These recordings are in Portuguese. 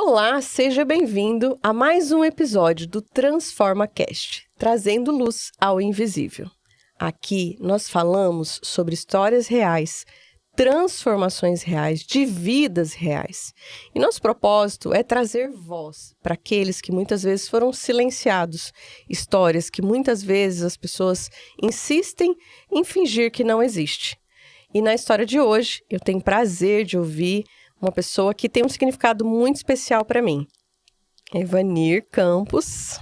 Olá, seja bem-vindo a mais um episódio do Transforma Cast, trazendo luz ao invisível. Aqui nós falamos sobre histórias reais, transformações reais, de vidas reais. E nosso propósito é trazer voz para aqueles que muitas vezes foram silenciados, histórias que muitas vezes as pessoas insistem em fingir que não existe. E na história de hoje, eu tenho prazer de ouvir uma pessoa que tem um significado muito especial para mim. Evanir Campos.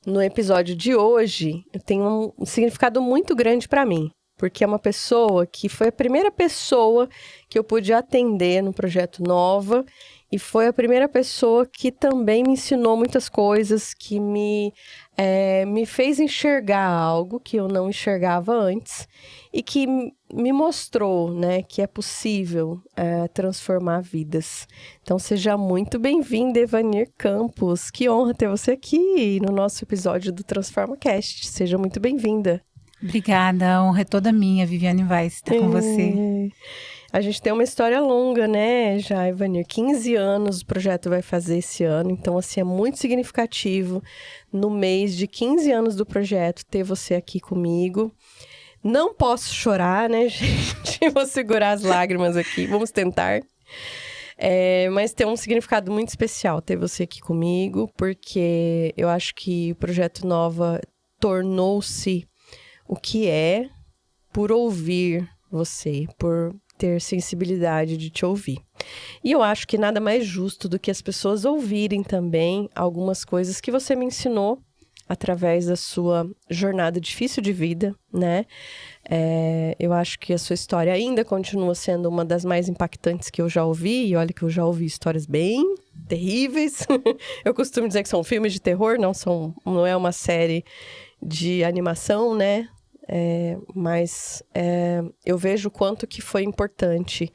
No episódio de hoje, eu tenho um significado muito grande para mim, porque é uma pessoa que foi a primeira pessoa que eu pude atender no Projeto Nova e foi a primeira pessoa que também me ensinou muitas coisas, que me fez enxergar algo que eu não enxergava antes e que me mostrou, né, que é possível transformar vidas. Então, seja muito bem-vinda, Evanir Campos. Que honra ter você aqui no nosso episódio do Transforma Cast. Seja muito bem-vinda. Obrigada, a honra é toda minha, Viviane Vaz, estar com você. A gente tem uma história longa, né, já, Evanir? 15 anos o projeto vai fazer esse ano, então, assim, é muito significativo no mês de 15 anos do projeto ter você aqui comigo. Não posso chorar, né, gente? Vou segurar as lágrimas aqui, vamos tentar. Mas tem um significado muito especial ter você aqui comigo, porque eu acho que o Projeto Nova tornou-se o que é por ouvir você, por ter sensibilidade de te ouvir. E eu acho que nada mais justo do que as pessoas ouvirem também algumas coisas que você me ensinou através da sua jornada difícil de vida, né? Eu acho que a sua história ainda continua sendo uma das mais impactantes que eu já ouvi, e olha que eu já ouvi histórias bem terríveis. Eu costumo dizer que são filmes de terror, não é uma série de animação, né? Mas eu vejo o quanto que foi importante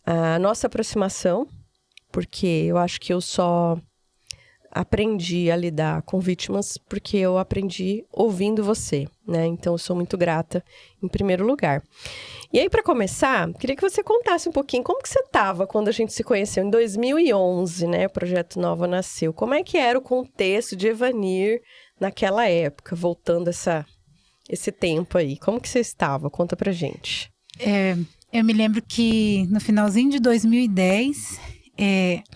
a nossa aproximação, porque eu acho que eu só aprendi a lidar com vítimas porque eu aprendi ouvindo você, né? Então, eu sou muito grata em primeiro lugar. E aí, para começar, queria que você contasse um pouquinho como que você estava quando a gente se conheceu em 2011, né? O Projeto Nova nasceu. Como é que era o contexto de Evanir naquela época, voltando esse tempo aí? Como que você estava? Conta pra gente. Eu me lembro que no finalzinho de 2010,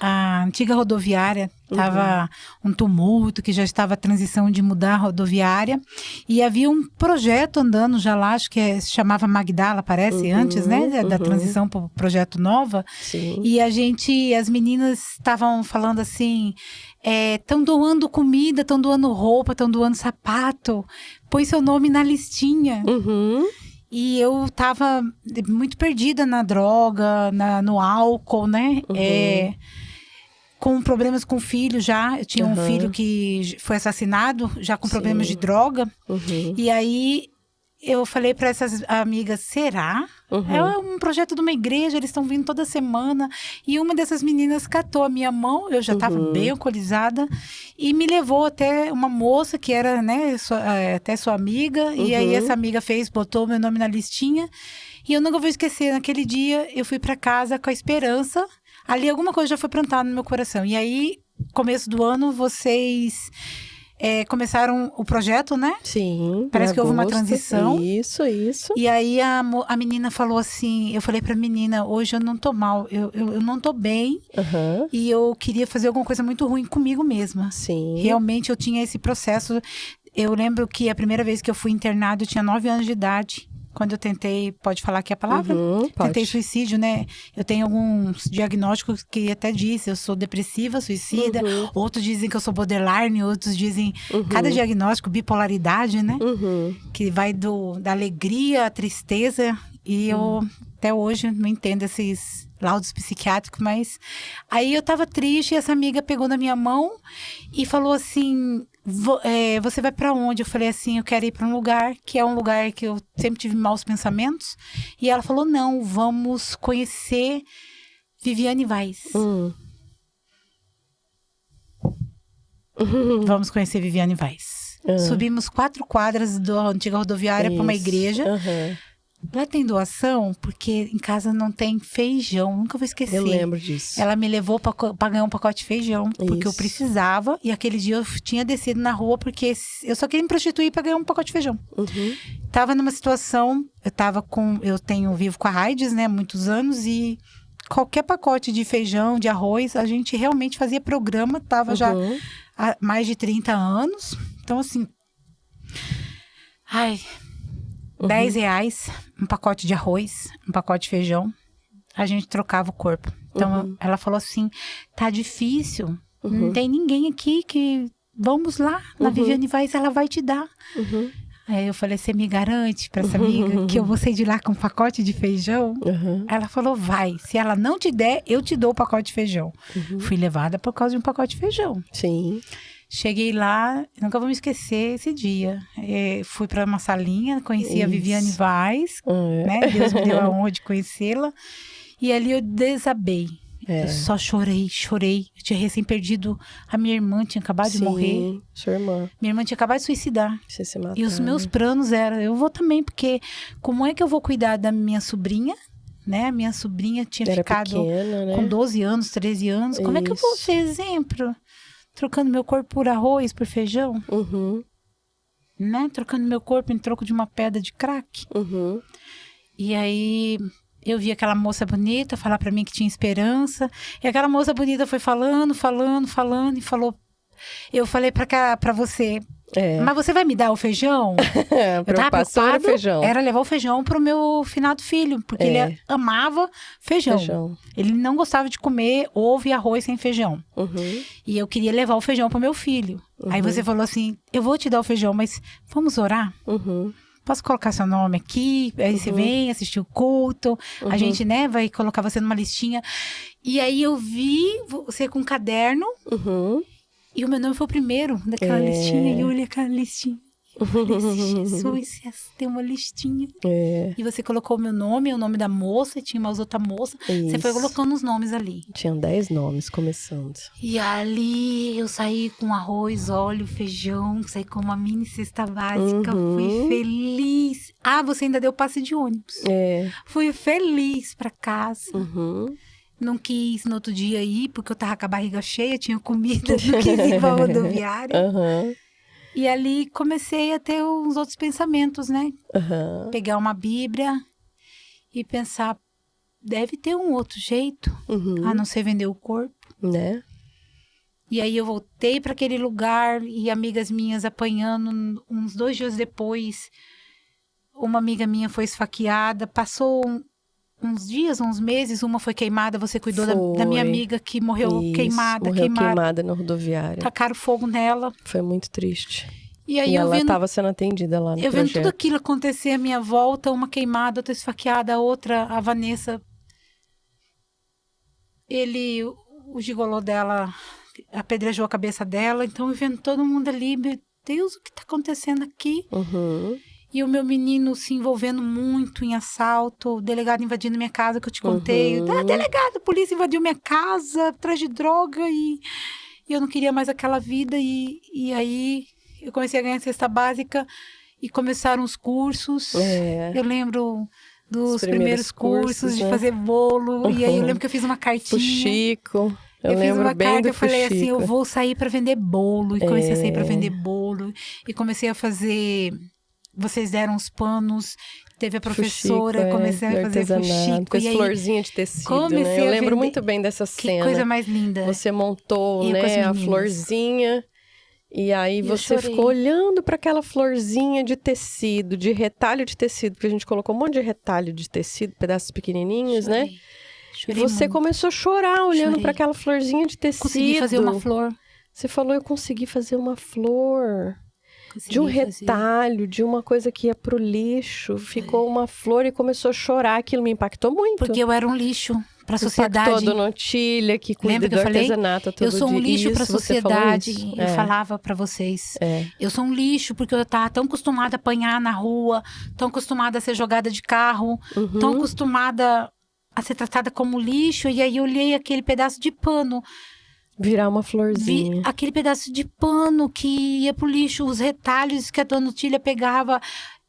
a antiga rodoviária estava um tumulto, que já estava a transição de mudar a rodoviária, e havia um projeto andando já lá, acho que se chamava Magdala, parece, antes, né, da transição para o Projeto Nova. Sim. E as meninas estavam falando assim, estão doando comida, estão doando roupa, estão doando sapato, põe seu nome na listinha. E eu tava muito perdida na droga, no álcool, né? Com problemas com o filho já. Eu tinha um filho que foi assassinado, já com problemas de droga. E aí eu falei para essas amigas, será? É um projeto de uma igreja, eles estão vindo toda semana. E uma dessas meninas catou a minha mão, eu já estava bem alcoolizada, e me levou até uma moça que era, né, até sua amiga. E aí essa amiga botou meu nome na listinha. E eu nunca vou esquecer, naquele dia eu fui para casa com a esperança. Ali alguma coisa já foi plantada no meu coração. E aí, começo do ano, vocês começaram o projeto, né? Sim. Parece que houve uma transição. Isso. E aí a menina falou assim, eu falei pra menina, hoje eu não tô mal, eu não tô bem. E eu queria fazer alguma coisa muito ruim comigo mesma. Sim. Realmente eu tinha esse processo. Eu lembro que a primeira vez que eu fui internada, eu tinha 9 anos de idade. Quando eu tentei, pode falar aqui a palavra? Tentei suicídio, né? Eu tenho alguns diagnósticos que até dizem, eu sou depressiva, suicida. Outros dizem que eu sou borderline, outros dizem... Cada diagnóstico, bipolaridade, né? Que vai da alegria à tristeza. E eu, até hoje, não entendo esses laudos psiquiátricos, mas... Aí eu tava triste e essa amiga pegou na minha mão e falou assim... você vai pra onde? Eu falei assim, eu quero ir pra um lugar que é um lugar que eu sempre tive maus pensamentos. E ela falou, não, vamos conhecer Viviane Vaz. Vamos conhecer Viviane Vaz. Subimos 4 quadras da antiga rodoviária para uma igreja. Lá tem doação, porque em casa não tem feijão. Nunca vou esquecer. Eu lembro disso. Ela me levou pra ganhar um pacote de feijão, porque eu precisava. E aquele dia eu tinha descido na rua, porque eu só queria me prostituir pra ganhar um pacote de feijão. Tava numa situação, eu vivo com a AIDS, né, há muitos anos, e qualquer pacote de feijão, de arroz, a gente realmente fazia programa, tava já há mais de 30 anos. Então, assim, R$10, um pacote de arroz, um pacote de feijão, a gente trocava o corpo. Então, ela falou assim, tá difícil, não tem ninguém aqui que... Vamos lá, na Viviane Vaz, ela vai te dar. Aí eu falei, você me garante pra essa amiga que eu vou sair de lá com um pacote de feijão? Ela falou, vai, se ela não te der, eu te dou o pacote de feijão. Fui levada por causa de um pacote de feijão. Sim. Cheguei lá, nunca vou me esquecer esse dia. Fui para uma salinha, conheci a Viviane Vaz, né? Deus me deu a honra de conhecê-la. E ali eu desabei. Eu só chorei. Eu tinha recém perdido a minha irmã, tinha acabado de morrer. Sua irmã. Minha irmã tinha acabado de suicidar. Você se matou. E os meus planos eram, eu vou também, porque como é que eu vou cuidar da minha sobrinha? Né? A minha sobrinha tinha ficado pequena, né? com 12 anos, 13 anos. Como é que eu vou ser exemplo? Trocando meu corpo por arroz, por feijão. Né? Trocando meu corpo em troco de uma pedra de crack. E aí, eu vi aquela moça bonita falar pra mim que tinha esperança. E aquela moça bonita foi falando e falou... Eu falei pra você... Mas você vai me dar o feijão? Eu tava preocupada, feijão. Era levar o feijão pro meu finado filho, porque ele amava feijão. Ele não gostava de comer ovo e arroz sem feijão. E eu queria levar o feijão pro meu filho. Aí você falou assim, eu vou te dar o feijão, mas vamos orar? Posso colocar seu nome aqui? Aí você vem assistir o culto, a gente, né, vai colocar você numa listinha. E aí eu vi você com um caderno. E o meu nome foi o primeiro daquela listinha. E eu olhei aquela listinha. Eu falei assim, Jesus, tem uma listinha. E você colocou o meu nome, o nome da moça. E tinha uma outra moça. Você foi colocando os nomes ali. Tinham 10 nomes começando. E ali eu saí com arroz, óleo, feijão. Saí com uma mini cesta básica. Fui feliz. Ah, você ainda deu passe de ônibus. Fui feliz pra casa. Não quis no outro dia ir, porque eu tava com a barriga cheia, tinha comida, não quis ir pra rodoviária. E ali comecei a ter uns outros pensamentos, né? Pegar uma Bíblia e pensar, deve ter um outro jeito, a não ser vender o corpo. Né? E aí eu voltei para aquele lugar e amigas minhas apanhando. Uns 2 dias depois, uma amiga minha foi esfaqueada, passou... uns dias, uns meses, uma foi queimada, você cuidou da minha amiga que morreu queimada. Morreu queimada na rodoviária. Tacaram fogo nela. Foi muito triste. E aí ela estava sendo atendida lá no projeto. Eu vendo tudo aquilo acontecer à minha volta, uma queimada, outra esfaqueada, a outra, a Vanessa. O gigolô dela, apedrejou a cabeça dela. Então eu vendo todo mundo ali, meu Deus, o que está acontecendo aqui? E o meu menino se envolvendo muito em assalto, o delegado invadindo minha casa, que eu te contei. Delegado, a polícia invadiu minha casa, atrás de droga, e eu não queria mais aquela vida. E aí eu comecei a ganhar cesta básica e começaram os cursos. Eu lembro dos primeiros cursos, de fazer bolo. E aí eu lembro que eu fiz uma cartinha. O Chico. Eu fiz uma carta, eu falei assim, eu vou sair para vender bolo. E comecei a sair para vender bolo. E comecei a fazer... Vocês deram os panos, teve a professora, fuxico, comecei a fazer fuxico. Com as florzinhas de tecido, né? Eu lembro muito bem dessa cena. Que coisa mais linda. Você montou, né, a florzinha e aí você ficou olhando para aquela florzinha de tecido, de retalho de tecido, porque a gente colocou um monte de retalho de tecido, pedaços pequenininhos, né? E você começou a chorar olhando para aquela florzinha de tecido. Consegui fazer uma flor. Você falou, eu consegui fazer uma flor. De um retalho, de uma coisa que ia pro lixo, ficou uma flor e começou a chorar. Aquilo me impactou muito. Porque eu era um lixo para a sociedade. Impactou a Dona Otília, que cuida do artesanato todo dia. Eu sou um lixo para a sociedade. Eu falava para vocês. Eu sou um lixo porque eu estava tão acostumada a apanhar na rua, tão acostumada a ser jogada de carro, tão acostumada a ser tratada como lixo. E aí eu olhei aquele pedaço de pano. Virar uma florzinha. Aquele pedaço de pano que ia pro lixo, os retalhos que a Dona Otília pegava.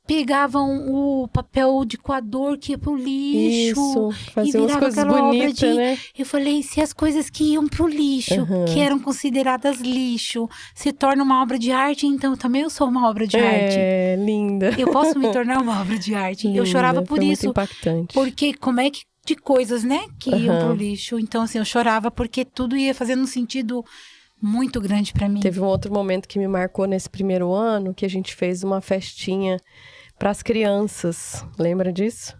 pegavam o papel de coador que ia pro lixo. Isso, e fazer umas virava coisas aquela obra bonitas, de... né? Eu falei, se as coisas que iam pro lixo, que eram consideradas lixo, se tornam uma obra de arte, então também eu sou uma obra de arte. É, linda. Eu posso me tornar uma obra de arte. Linda, eu chorava por foi isso. muito impactante. Porque como é que de coisas, né, que iam pro lixo. Então, assim, eu chorava porque tudo ia fazendo um sentido muito grande pra mim. Teve um outro momento que me marcou nesse primeiro ano, que a gente fez uma festinha para as crianças. Lembra disso?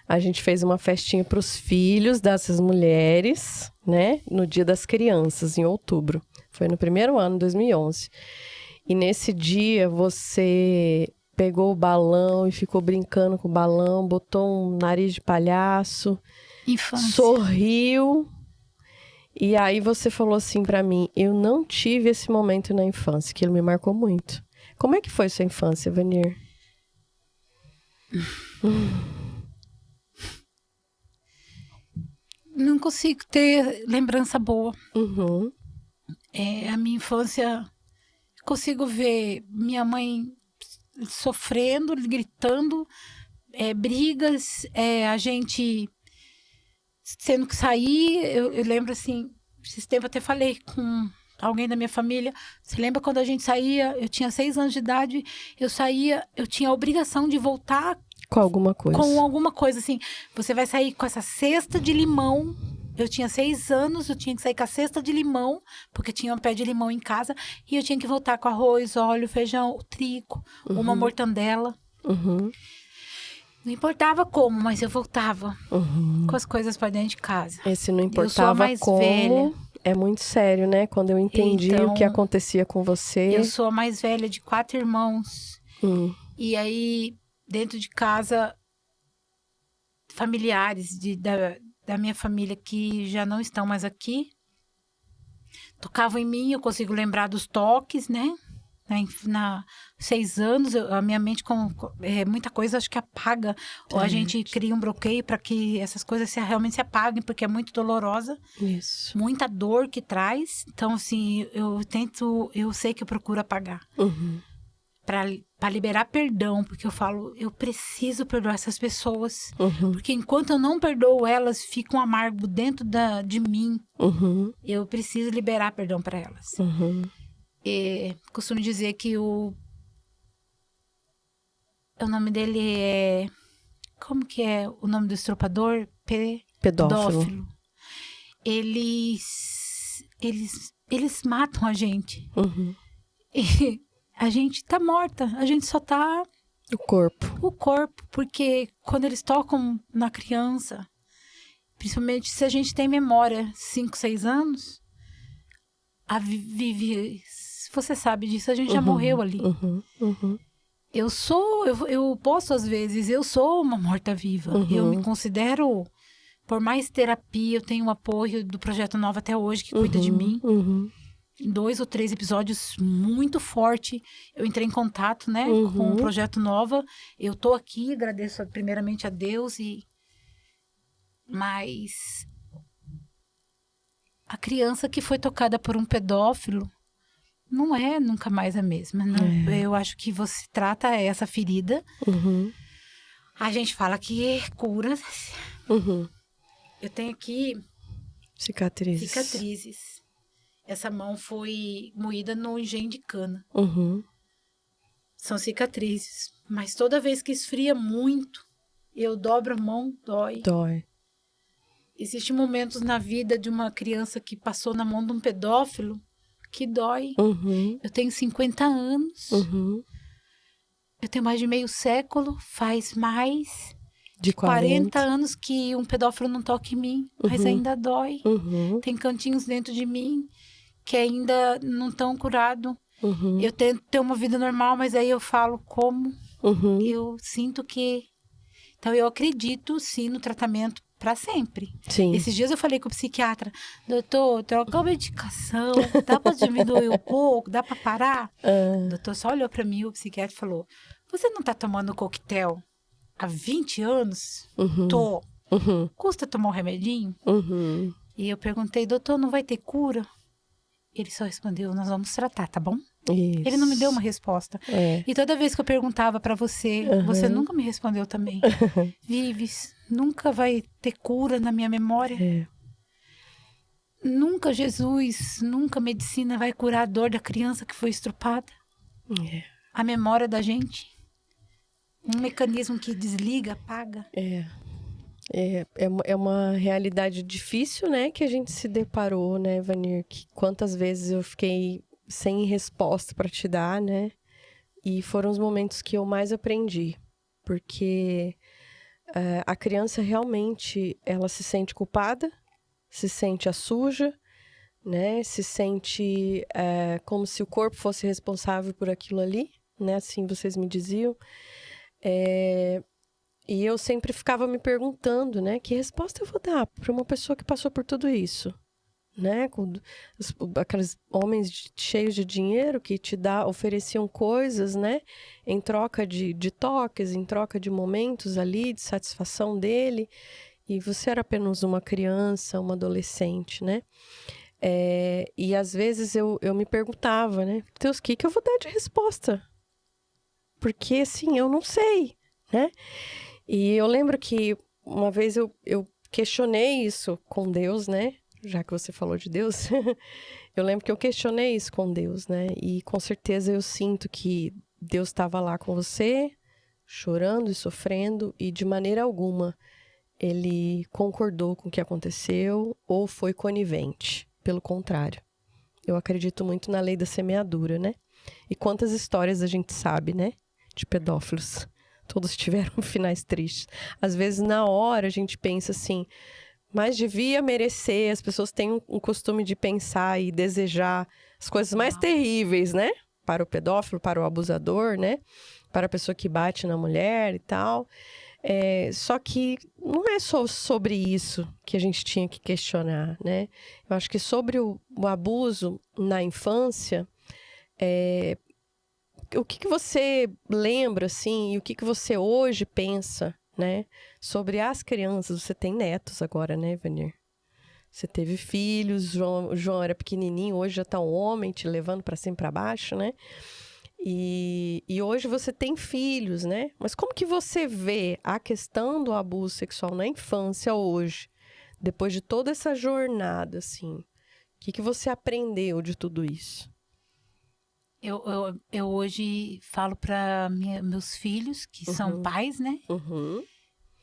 A gente fez uma festinha para os filhos dessas mulheres, né? No Dia das Crianças, em outubro. Foi no primeiro ano, 2011. E nesse dia, você pegou o balão e ficou brincando com o balão, botou um nariz de palhaço, Infância. sorriu. E aí você falou assim pra mim, eu não tive esse momento na infância, que ele me marcou muito. Como é que foi sua infância, Vanir? Não consigo ter lembrança boa. Uhum. A minha infância, consigo ver minha mãe sofrendo, gritando, brigas, a gente tendo que sair. Eu lembro assim, esses tempos eu até falei com alguém da minha família. Você lembra quando a gente saía? Eu tinha 6 anos de idade, eu saía, eu tinha a obrigação de voltar Com alguma coisa. com alguma coisa, assim. Você vai sair com essa cesta de limão. Eu tinha 6 anos, eu tinha que sair com a cesta de limão, porque tinha um pé de limão em casa. E eu tinha que voltar com arroz, óleo, feijão, trigo, uma mortandela. Uhum. Não importava como, mas eu voltava com as coisas para dentro de casa. Esse não Eu sou a importava mais como. velha. É muito sério, né? Quando eu entendi Então, o que acontecia com você. Eu sou a mais velha de 4 irmãos. E aí, dentro de casa, familiares da minha família que já não estão mais aqui, tocavam em mim, eu consigo lembrar dos toques, né? Na 6 anos, a minha mente, muita coisa acho que apaga. Ou a gente cria um bloqueio para que essas coisas realmente se apaguem, porque é muito dolorosa. Isso. Muita dor que traz. Então, assim, eu sei que eu procuro apagar. Para liberar perdão, porque eu falo, eu preciso perdoar essas pessoas. Porque enquanto eu não perdoo elas, fica um amargo dentro de mim. Eu preciso liberar perdão para elas. Costumo dizer que o nome dele é... Como que é o nome do estrupador? Pedófilo. Eles matam a gente. E a gente tá morta. A gente só tá... O corpo. Porque quando eles tocam na criança, principalmente se a gente tem memória, 5, 6 anos, você sabe disso, a gente já morreu ali. Eu posso, às vezes, eu sou uma morta-viva. Eu me considero, por mais terapia, eu tenho o apoio do Projeto Nova até hoje, que cuida de mim. 2 ou 3 episódios muito forte. Eu entrei em contato, né, com o Projeto Nova. Eu tô aqui, agradeço primeiramente a Deus. Mas a criança que foi tocada por um pedófilo não é nunca mais a mesma. Eu acho que você trata essa ferida. A gente fala que cura. Eu tenho aqui cicatrizes. Essa mão foi moída no engenho de cana. São cicatrizes. Mas toda vez que esfria muito, eu dobro a mão, dói. Existem momentos na vida de uma criança que passou na mão de um pedófilo que dói. Eu tenho 50 anos. Eu tenho mais de meio século. Faz mais de 40 anos que um pedófilo não toca em mim. Mas ainda dói. Tem cantinhos dentro de mim que ainda não estão curados. Eu tento ter uma vida normal, mas aí eu falo como. Eu sinto que... Então, eu acredito, sim, no tratamento para sempre. Sim. Esses dias eu falei com o psiquiatra, doutor, troca a medicação, dá para diminuir um pouco, dá para parar? O doutor só olhou para mim, o psiquiatra falou, você não tá tomando coquetel há 20 anos? Tô. Custa tomar um remedinho? E eu perguntei, doutor, não vai ter cura? Ele só respondeu, nós vamos tratar, tá bom? Isso. Ele não me deu uma resposta. E toda vez que eu perguntava pra você, você nunca me respondeu também. Vives, nunca vai ter cura na minha memória. Nunca Jesus, nunca a medicina vai curar a dor da criança que foi estrupada. A memória da gente. Um mecanismo que desliga, apaga. É uma realidade difícil, né, que a gente se deparou, né, Vanir? Que quantas vezes eu fiquei sem resposta para te dar, né? E foram os momentos que eu mais aprendi. Porque a criança realmente, ela se sente culpada, se sente a suja, né? Se sente como se o corpo fosse responsável por aquilo ali, né? Assim vocês me diziam. E eu sempre ficava me perguntando, né? Que resposta eu vou dar para uma pessoa que passou por tudo isso? Né? Com aqueles homens cheios de dinheiro que ofereciam coisas, né? Em troca de toques, em troca de momentos ali, de satisfação dele. E você era apenas uma criança, uma adolescente, né? E às vezes eu me perguntava, né? Deus, o que eu vou dar de resposta? Porque, assim, eu não sei, né? E eu lembro que uma vez eu questionei isso com Deus, né? Já que você falou de Deus. Eu lembro que eu questionei isso com Deus, né? E com certeza eu sinto que Deus estava lá com você, chorando e sofrendo, e de maneira alguma ele concordou com o que aconteceu ou foi conivente. Pelo contrário. Eu acredito muito na lei da semeadura, né? E quantas histórias a gente sabe, né? De pedófilos. Todos tiveram finais tristes. Às vezes, na hora, a gente pensa assim, mas devia merecer. As pessoas têm um costume de pensar e desejar as coisas mais terríveis, né? Para o pedófilo, para o abusador, né? Para a pessoa que bate na mulher e tal. Só que não é só sobre isso que a gente tinha que questionar, né? Eu acho que sobre o abuso na infância, o que você lembra, assim, e o que você hoje pensa, né? Sobre as crianças. Você tem netos agora, né, Vanir? Você teve filhos, o João era pequenininho, hoje já tá um homem te levando para cima e para baixo, né? E hoje você tem filhos, né? Mas como que você vê a questão do abuso sexual na infância hoje? Depois de toda essa jornada, assim. O que você aprendeu de tudo isso? Eu hoje falo para meus filhos, que são pais, né?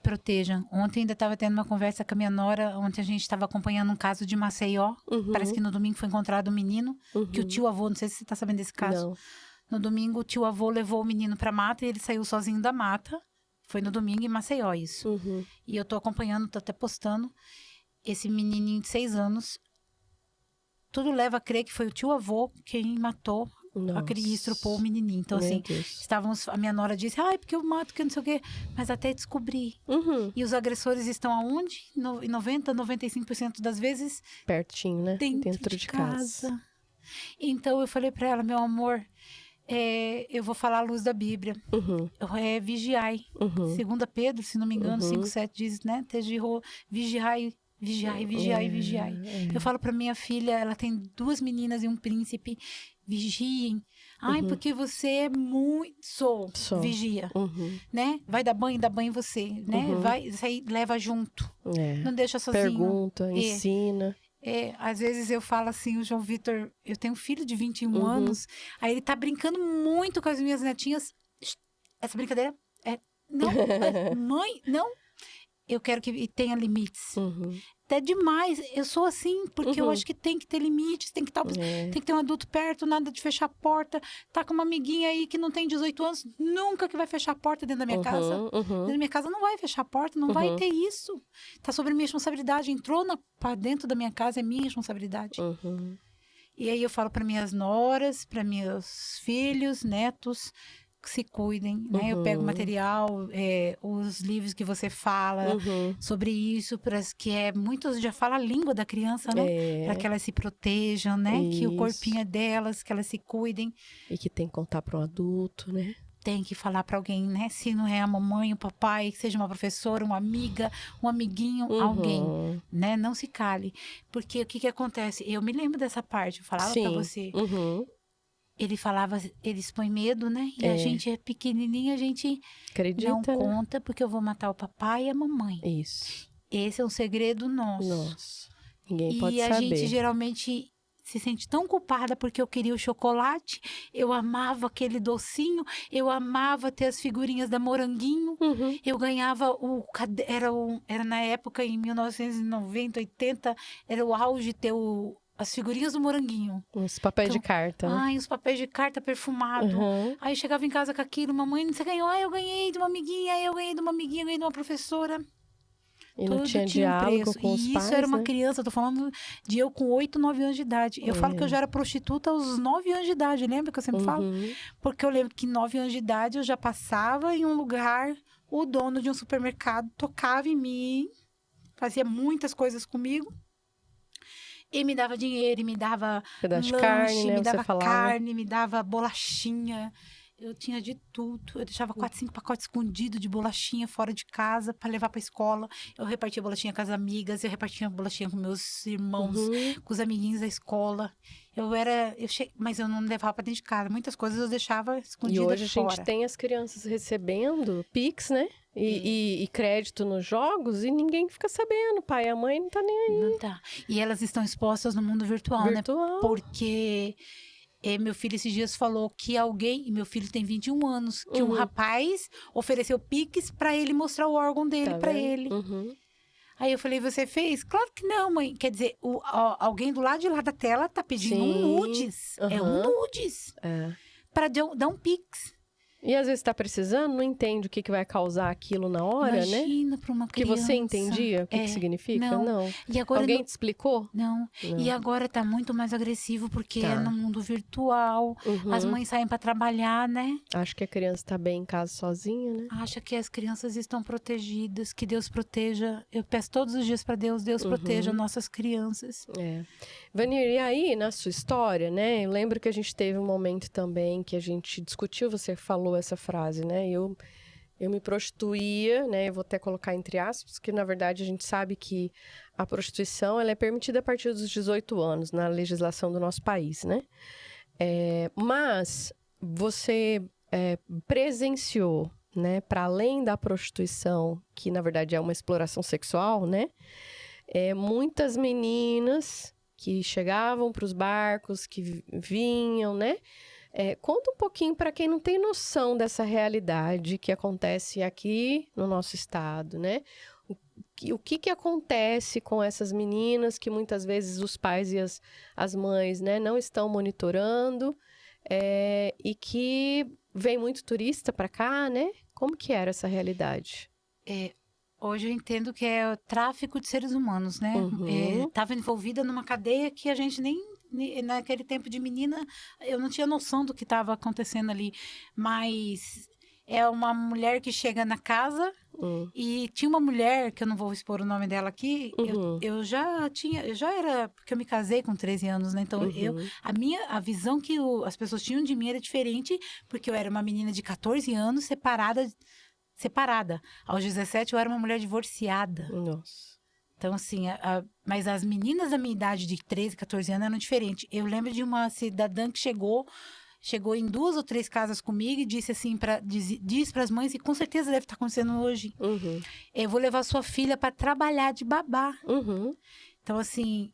Protejam. Ontem ainda estava tendo uma conversa com a minha nora, ontem a gente estava acompanhando um caso de Maceió. Parece que no domingo foi encontrado um menino, que o tio-avô, não sei se você está sabendo desse caso. Não. No domingo, o tio-avô levou o menino pra mata e ele saiu sozinho da mata. Foi no domingo em Maceió, isso. E eu tô acompanhando, tô até postando. Esse menininho de 6 anos, tudo leva a crer que foi o tio-avô quem matou e estrupou o menininho. Então, assim, a minha nora disse, porque eu mato, que não sei o quê. Mas até descobrir. E os agressores estão aonde? 95% das vezes... Pertinho, né? Dentro de casa. Então, eu falei pra ela, meu amor... eu vou falar a luz da Bíblia. Vigiai. 2 Pedro, se não me engano, 5:7 diz, né? Vigiai, vigiai, vigiai, vigiai. Eu falo pra minha filha, ela tem 2 meninas e um príncipe. Vigiem. Porque você é muito... Sou. Vigia. Né? Vai dar banho, dá banho em você. Né? Vai, isso aí leva junto. Não deixa sozinho. Pergunta, ensina. Às vezes eu falo assim, o João Vitor, eu tenho um filho de 21 anos, aí ele tá brincando muito com as minhas netinhas. Essa brincadeira não, mãe, não. Eu quero que tenha limites. Até demais. Eu sou assim, porque eu acho que tem que ter limites, tem que ter um adulto perto, nada de fechar a porta. Tá com uma amiguinha aí que não tem 18 anos, nunca que vai fechar a porta dentro da minha casa. Dentro da minha casa não vai fechar a porta, não vai ter isso. Tá sobre minha responsabilidade. Entrou pra dentro da minha casa, é minha responsabilidade. E aí eu falo para minhas noras, para meus filhos, netos, que se cuidem, né? Eu pego o material, os livros que você fala sobre isso, que muitos já falam a língua da criança, né? Para que elas se protejam, né? Isso. Que o corpinho é delas, que elas se cuidem. E que tem que contar para um adulto, né? tem que falar para alguém, né? Se não é a mamãe, o papai, que seja uma professora, uma amiga, um amiguinho, alguém, né? Não se cale. Porque o que acontece? Eu me lembro dessa parte, eu falava para você. Ele falava, eles põem medo, né? E a gente é pequenininha, a gente acredita, não né? conta, porque eu vou matar o papai e a mamãe. Isso. Esse é um segredo nosso. Nossa, ninguém pode saber. E a saber. gente geralmente se sente tão culpada porque eu queria o chocolate, eu amava aquele docinho, eu amava ter as figurinhas da Moranguinho, eu ganhava era na época, em 1990, 80, era o auge ter as figurinhas do Moranguinho. Os papéis de carta, né? Ai, os papéis de carta perfumado. Aí eu chegava em casa com aquilo, mamãe, você ganhou? Ah, eu ganhei de uma amiguinha, eu ganhei de uma amiguinha, eu ganhei de uma professora. E não tinha diálogo com os pais, isso era uma né? criança, eu tô falando de eu com 8, 9 anos de idade. Eu falo que eu já era prostituta aos 9 anos de idade, lembra que eu sempre falo? Porque eu lembro que 9 anos de idade eu já passava em um lugar, o dono de um supermercado tocava em mim, fazia muitas coisas comigo. E me dava dinheiro, e me dava pedaço de lanche, carne, né? me dava Você falava. carne, me dava bolachinha. Eu tinha de tudo. Eu deixava 4, 5 pacotes escondidos de bolachinha fora de casa para levar para escola. Eu repartia bolachinha com as amigas, eu repartia bolachinha com meus irmãos, com os amiguinhos da escola. Mas eu não levava para dentro de casa. Muitas coisas eu deixava escondidas fora. E hoje a gente tem as crianças recebendo Pix, né? E crédito nos jogos e ninguém fica sabendo. O pai e a mãe não tá nem aí. Não tá. E elas estão expostas no mundo virtual, né? Porque meu filho esses dias falou que alguém, e meu filho tem 21 anos, que um rapaz ofereceu Pix pra ele mostrar o órgão dele pra ele. Aí eu falei, você fez? Claro que não, mãe. Quer dizer, alguém do lado de lá da tela tá pedindo um nudes. É um nudes. Pra dar um Pix. E às vezes tá precisando, não entende o que vai causar aquilo na hora, né? Imagina pra uma criança. Que você entendia o que significa? Não. E agora alguém te explicou? Não. E agora tá muito mais agressivo porque é no mundo virtual. As mães saem pra trabalhar, né? Acho que a criança tá bem em casa sozinha, né? Acha que as crianças estão protegidas, que Deus proteja. Eu peço todos os dias pra Deus proteja nossas crianças. Vanir, e aí, na sua história, né? Eu lembro que a gente teve um momento também que a gente discutiu, você falou essa frase, né? Eu me prostituía, né? Eu vou até colocar entre aspas, que na verdade a gente sabe que a prostituição ela é permitida a partir dos 18 anos na legislação do nosso país, né? Mas você presenciou, né? Para além da prostituição, que na verdade é uma exploração sexual, né? Muitas meninas que chegavam para os barcos, que vinham, né? Conta um pouquinho para quem não tem noção dessa realidade que acontece aqui no nosso estado, né? O que acontece com essas meninas que muitas vezes os pais e as mães, né, não estão monitorando e que vem muito turista para cá, né? Como que era essa realidade? Hoje eu entendo que é o tráfico de seres humanos, né? Estava envolvida numa cadeia que a gente nem... Naquele tempo de menina, eu não tinha noção do que estava acontecendo ali. Mas é uma mulher que chega na casa e tinha uma mulher, que eu não vou expor o nome dela aqui, eu já era, porque eu me casei com 13 anos, né? Então, a visão que as pessoas tinham de mim era diferente, porque eu era uma menina de 14 anos, separada. Aos 17, eu era uma mulher divorciada. Nossa. Então, assim, mas as meninas da minha idade de 13, 14 anos eram diferentes. Eu lembro de uma cidadã que chegou em 2 ou 3 casas comigo e disse assim, diz para as mães, e com certeza deve estar acontecendo hoje, eu vou levar sua filha para trabalhar de babá. Então, assim,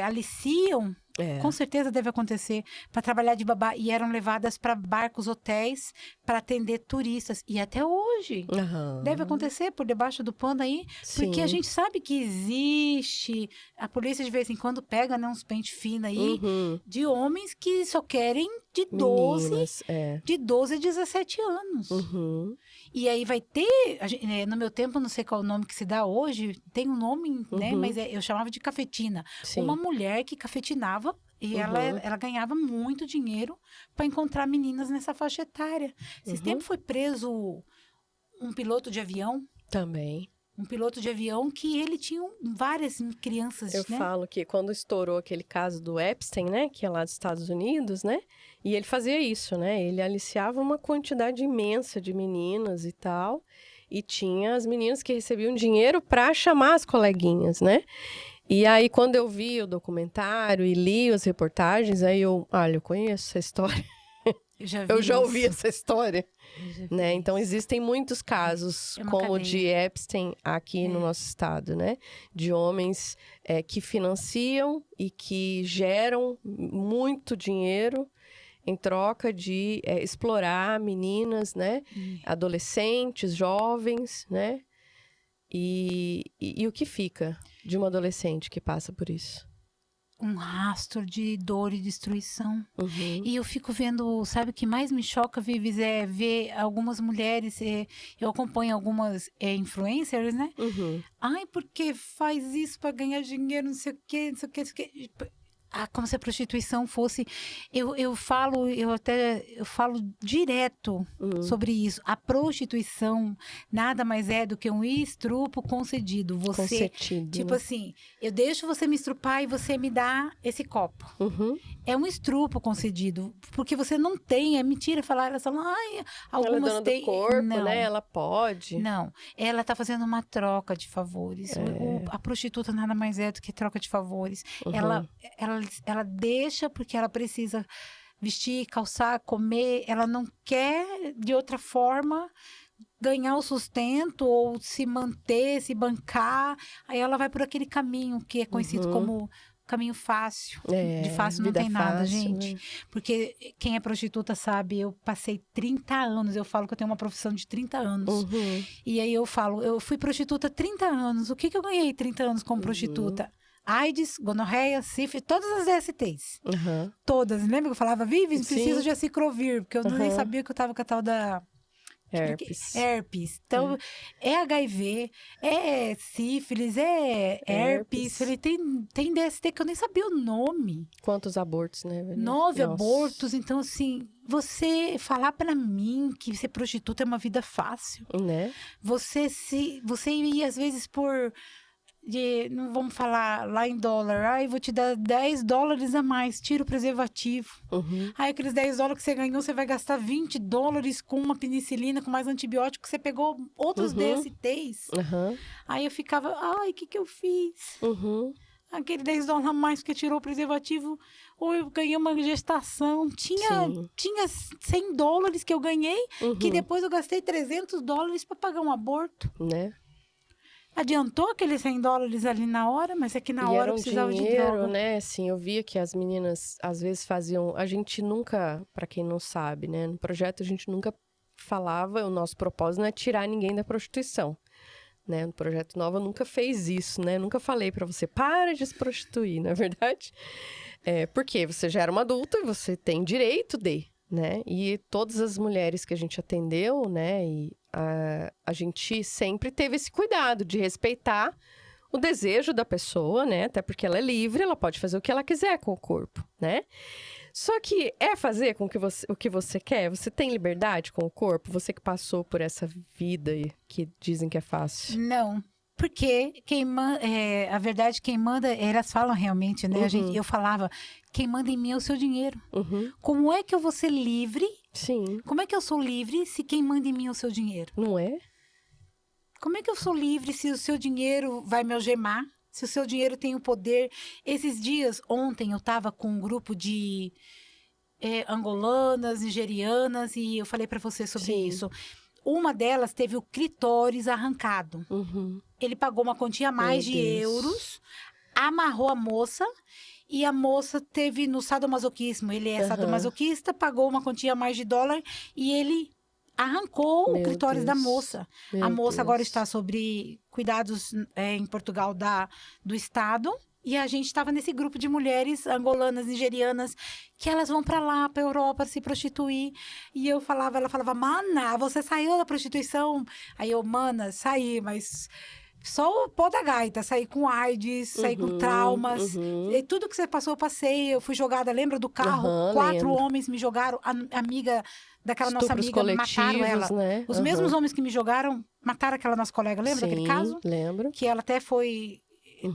aliciam, com certeza deve acontecer, para trabalhar de babá. E eram levadas para barcos, hotéis, para atender turistas. E até hoje deve acontecer por debaixo do pano aí. Sim. Porque a gente sabe que existe. A polícia de vez em quando pega, né, uns pente finos aí de homens que só querem de 12, meninas, de 12 a 17 anos. E aí vai ter, no meu tempo, não sei qual o nome que se dá hoje, tem um nome, né? Mas eu chamava de cafetina. Sim. Uma mulher que cafetinava e ela ganhava muito dinheiro para encontrar meninas nessa faixa etária. Esses tempos foi preso um piloto de avião. Também. Um piloto de avião que ele tinha várias crianças, Eu né? falo que quando estourou aquele caso do Epstein, né? Que é lá dos Estados Unidos, né? E ele fazia isso, né? Ele aliciava uma quantidade imensa de meninas e tal. E tinha as meninas que recebiam dinheiro para chamar as coleguinhas, né? E aí, quando eu vi o documentário e li as reportagens, aí eu conheço essa história. Eu já ouvi essa história, né? Então, existem muitos casos como o de Epstein aqui no nosso estado, né? De homens que financiam e que geram muito dinheiro em troca de explorar meninas, né? Adolescentes, jovens, né? E o que fica de uma adolescente que passa por isso? Um rastro de dor e destruição. Uhum. E eu fico vendo, sabe o que mais me choca, Vives, é ver algumas mulheres, eu acompanho algumas influencers, né? Uhum. Ai, porque faz isso para ganhar dinheiro, não sei o quê, não sei o quê, não sei o quê. Como se a prostituição fosse... Eu falo direto sobre isso. A prostituição nada mais é do que um estupro concedido. Concedido, tipo né? assim, eu deixo você me estrupar e você me dá esse copo. Uhum. É um estupro concedido, porque você não tem, é mentira falar, elas falam, algumas ela é dona têm... do corpo, não, né? Ela pode. Não, ela está fazendo uma troca de favores. A prostituta nada mais é do que troca de favores. Uhum. Ela deixa porque ela precisa vestir, calçar, comer. Ela não quer, de outra forma, ganhar o sustento ou se manter, se bancar. Aí ela vai por aquele caminho que é conhecido como caminho fácil. De fácil não tem nada, fácil, gente. né? Porque quem é prostituta sabe, eu passei 30 anos. Eu falo que eu tenho uma profissão de 30 anos. E aí eu falo, eu fui prostituta 30 anos. O que eu ganhei 30 anos como prostituta? AIDS, gonorreia, sífilis, todas as DSTs. Todas. Lembra que eu falava, Vives, preciso de aciclovir, porque eu nem sabia que eu tava com a tal da... Herpes. Então, é HIV, é sífilis, é herpes. Falei, tem DST que eu nem sabia o nome. Quantos abortos, né? 9 abortos. Então, assim, você falar pra mim que ser prostituta é uma vida fácil. Né? Você ir, às vezes, não vamos falar lá em dólar, vou te dar $10 a mais, tira o preservativo. Aí aqueles $10 que você ganhou, você vai gastar $20 com uma penicilina, com mais antibiótico, que você pegou outros DSTs. Aí eu ficava, o que eu fiz? Aquele $10 a mais que tirou o preservativo, ou eu ganhei uma gestação. Tinha $100 que eu ganhei, que depois eu gastei $300 para pagar um aborto. Né? Adiantou aqueles $100 ali na hora, mas é que na hora eu precisava de droga. Né? Assim, eu via que as meninas, às vezes, faziam... A gente nunca, para quem não sabe, né? No projeto, a gente nunca falava... O nosso propósito não é tirar ninguém da prostituição. Né? No Projeto Nova nunca fez isso, né? Nunca falei para você, para de se prostituir, não é verdade? Porque você já era uma adulta e você tem direito de... Né? E todas as mulheres que a gente atendeu, né? E a gente sempre teve esse cuidado de respeitar o desejo da pessoa, né? Até porque ela é livre, ela pode fazer o que ela quiser com o corpo, né? Só que fazer com o que você quer? Você tem liberdade com o corpo? Você que passou por essa vida que dizem que é fácil. Não. Porque a verdade, quem manda, elas falam realmente, né? Eu falava, quem manda em mim é o seu dinheiro. Como é que eu vou ser livre? Sim. Como é que eu sou livre se quem manda em mim é o seu dinheiro? Não é? Como é que eu sou livre se o seu dinheiro vai me algemar? Se o seu dinheiro tem o poder? Esses dias, ontem, eu tava com um grupo de angolanas, nigerianas, e eu falei pra você sobre isso. Uma delas teve o clitóris arrancado. Ele pagou uma quantia a mais de euros, amarrou a moça, e a moça teve no sadomasoquismo. Ele é sadomasoquista, pagou uma quantia a mais de $, e ele arrancou o clitóris da moça. A moça agora está sob cuidados em Portugal do Estado. E a gente estava nesse grupo de mulheres angolanas, nigerianas, que elas vão para lá, para Europa, se prostituir. E ela falava, mana, você saiu da prostituição? Aí eu, mana, saí, mas só o pó da gaita, saí com AIDS, saí com traumas. E tudo que você passou, eu passei. Eu fui jogada, lembra do carro? 4 homens me jogaram, a amiga daquela nossa amiga, mataram ela. Né? Os mesmos homens que me jogaram, mataram aquela nossa colega, lembra daquele caso? Lembro. Que ela até foi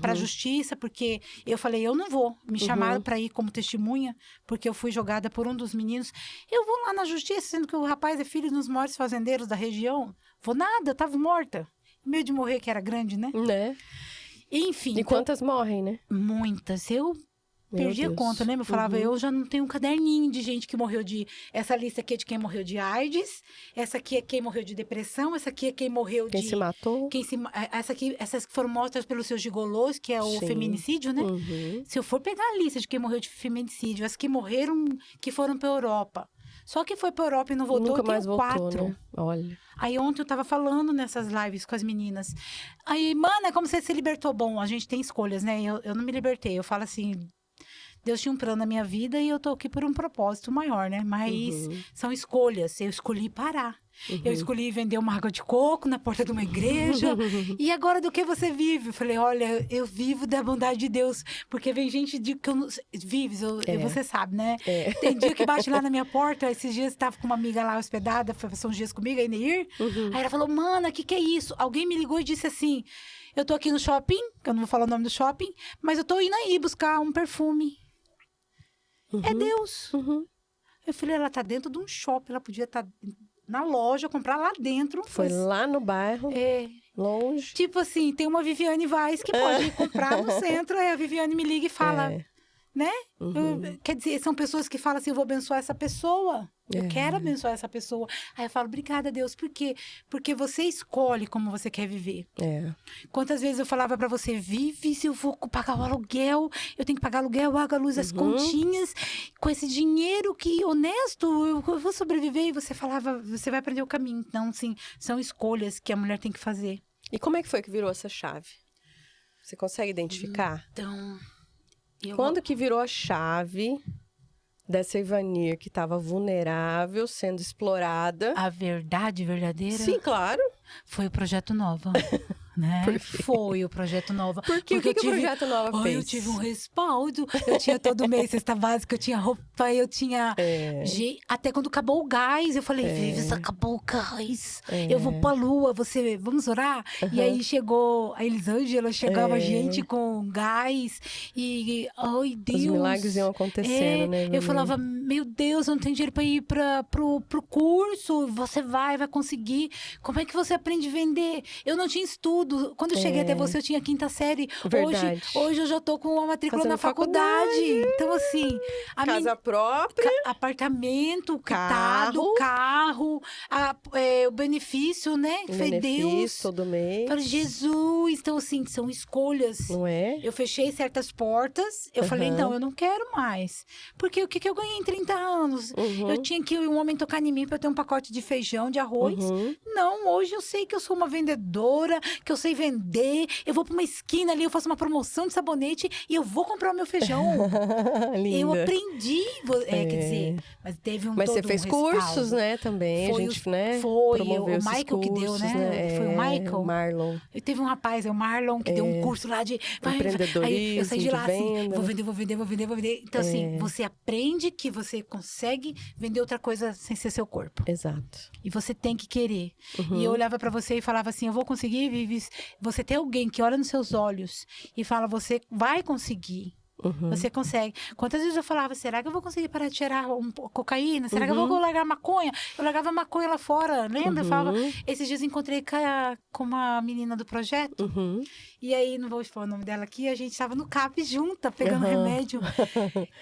pra justiça, porque eu falei, eu não vou. Me chamaram pra ir como testemunha, porque eu fui jogada por um dos meninos. Eu vou lá na justiça, sendo que o rapaz é filho dos maiores fazendeiros da região. Vou nada, eu tava morta. Medo de morrer, que era grande, né? Né? Enfim. E quantas morrem, né? Muitas. Eu perdi a conta, né? Eu falava, eu já não tenho um caderninho de gente que morreu de... Essa lista aqui é de quem morreu de AIDS. Essa aqui é quem morreu de depressão. Essa aqui é quem morreu de... Quem se matou. Essas que foram mortas pelos seus gigolôs, que é o feminicídio, né? Se eu for pegar a lista de quem morreu de feminicídio, as que morreram, que foram pra Europa. Só que foi pra Europa e não voltou, nunca mais voltou, 4. Né? Olha. Aí ontem eu tava falando nessas lives com as meninas. Aí, mana, como você se libertou? Bom, a gente tem escolhas, né? Eu não me libertei. Eu falo assim, Deus tinha um plano na minha vida e eu tô aqui por um propósito maior, né? Mas são escolhas. Eu escolhi parar. Eu escolhi vender uma água de coco na porta de uma igreja. E agora do que você vive? Eu falei, olha, eu vivo da bondade de Deus. Porque vem gente de que eu não... Vives, você sabe, né? Tem dia que bate lá na minha porta. Esses dias eu tava com uma amiga lá hospedada, passou uns dias comigo, a Ineir. Aí ela falou, mana, o que é isso? Alguém me ligou e disse assim, eu tô aqui no shopping, que eu não vou falar o nome do shopping, mas eu tô indo aí buscar um perfume. É Deus. Eu falei, ela tá dentro de um shopping, ela podia estar na loja, comprar lá dentro. Foi lá no bairro, longe. Tipo assim, tem uma Viviane Vaz que pode ir comprar no centro, aí a Viviane me liga e fala, né? Quer dizer, são pessoas que falam assim, eu vou abençoar essa pessoa. Eu quero abençoar essa pessoa. Aí eu falo, obrigada, Deus. Por quê? Porque você escolhe como você quer viver. Quantas vezes eu falava pra você, vive, se eu vou pagar o aluguel, eu tenho que pagar aluguel, água, luz, as continhas. Com esse dinheiro que, honesto, eu vou sobreviver. E você falava, você vai perder o caminho. Então, sim, são escolhas que a mulher tem que fazer. E como é que foi que virou essa chave? Você consegue identificar? Então... Quando que virou a chave dessa Ivanir que estava vulnerável, sendo explorada? A verdade verdadeira? Sim, claro. Foi o Projeto Nova, né? Foi o Projeto Nova. Por quê? O que o Projeto Nova fez? Eu tive um respaldo. Eu tinha todo mês cesta básica, eu tinha roupa, eu tinha... Até quando acabou o gás, eu falei, Vives, acabou o gás. Eu vou pra lua, vamos orar? E aí chegou a Elisângela, chegava a gente com gás e... Ai, Deus! Os milagres iam acontecendo, né? Eu falava, meu Deus, eu não tenho dinheiro pra ir pro curso. Você vai conseguir. Como é que você aprende a vender? Eu não tinha estudo. Quando eu cheguei até você, eu tinha 5ª série. Verdade. Hoje eu já tô com uma matrícula na faculdade. Então, assim... Casa própria. Apartamento, quitado, carro, o benefício, né? Foi Deus. Todo mês. Falei, Jesus. Então, assim, são escolhas. Não é? Eu fechei certas portas. Eu falei, então, eu não quero mais. Porque o que eu ganhei em 30 anos? Eu tinha que um homem tocar em mim pra eu ter um pacote de feijão, de arroz. Não, hoje eu sei que eu sou uma vendedora, que eu sei vender. Eu vou pra uma esquina ali, eu faço uma promoção de sabonete e eu vou comprar o meu feijão. Eu aprendi. Quer dizer, mas teve Mas você fez cursos, né, também. Foi, a gente, né? Foi o Michael cursos, que deu, né? Foi o Michael. Marlon. E teve um rapaz, o Marlon, que deu um curso lá de... Empreendedorismo, aí eu saí de lá venda. assim, vou vender. Então, assim, você aprende que você consegue vender outra coisa sem ser seu corpo. Exato. E você tem que querer. E eu olhava pra você e falava assim, eu vou conseguir, Vives. Você tem alguém que olha nos seus olhos e fala, você vai conseguir. Você consegue. Quantas vezes eu falava, será que eu vou conseguir parar de cheirar cocaína? Será que eu vou largar maconha? Eu largava maconha lá fora, lembra? Eu falava, esses dias encontrei com uma menina do projeto. E aí, não vou expor o nome dela aqui, a gente tava no CAP junta, pegando remédio.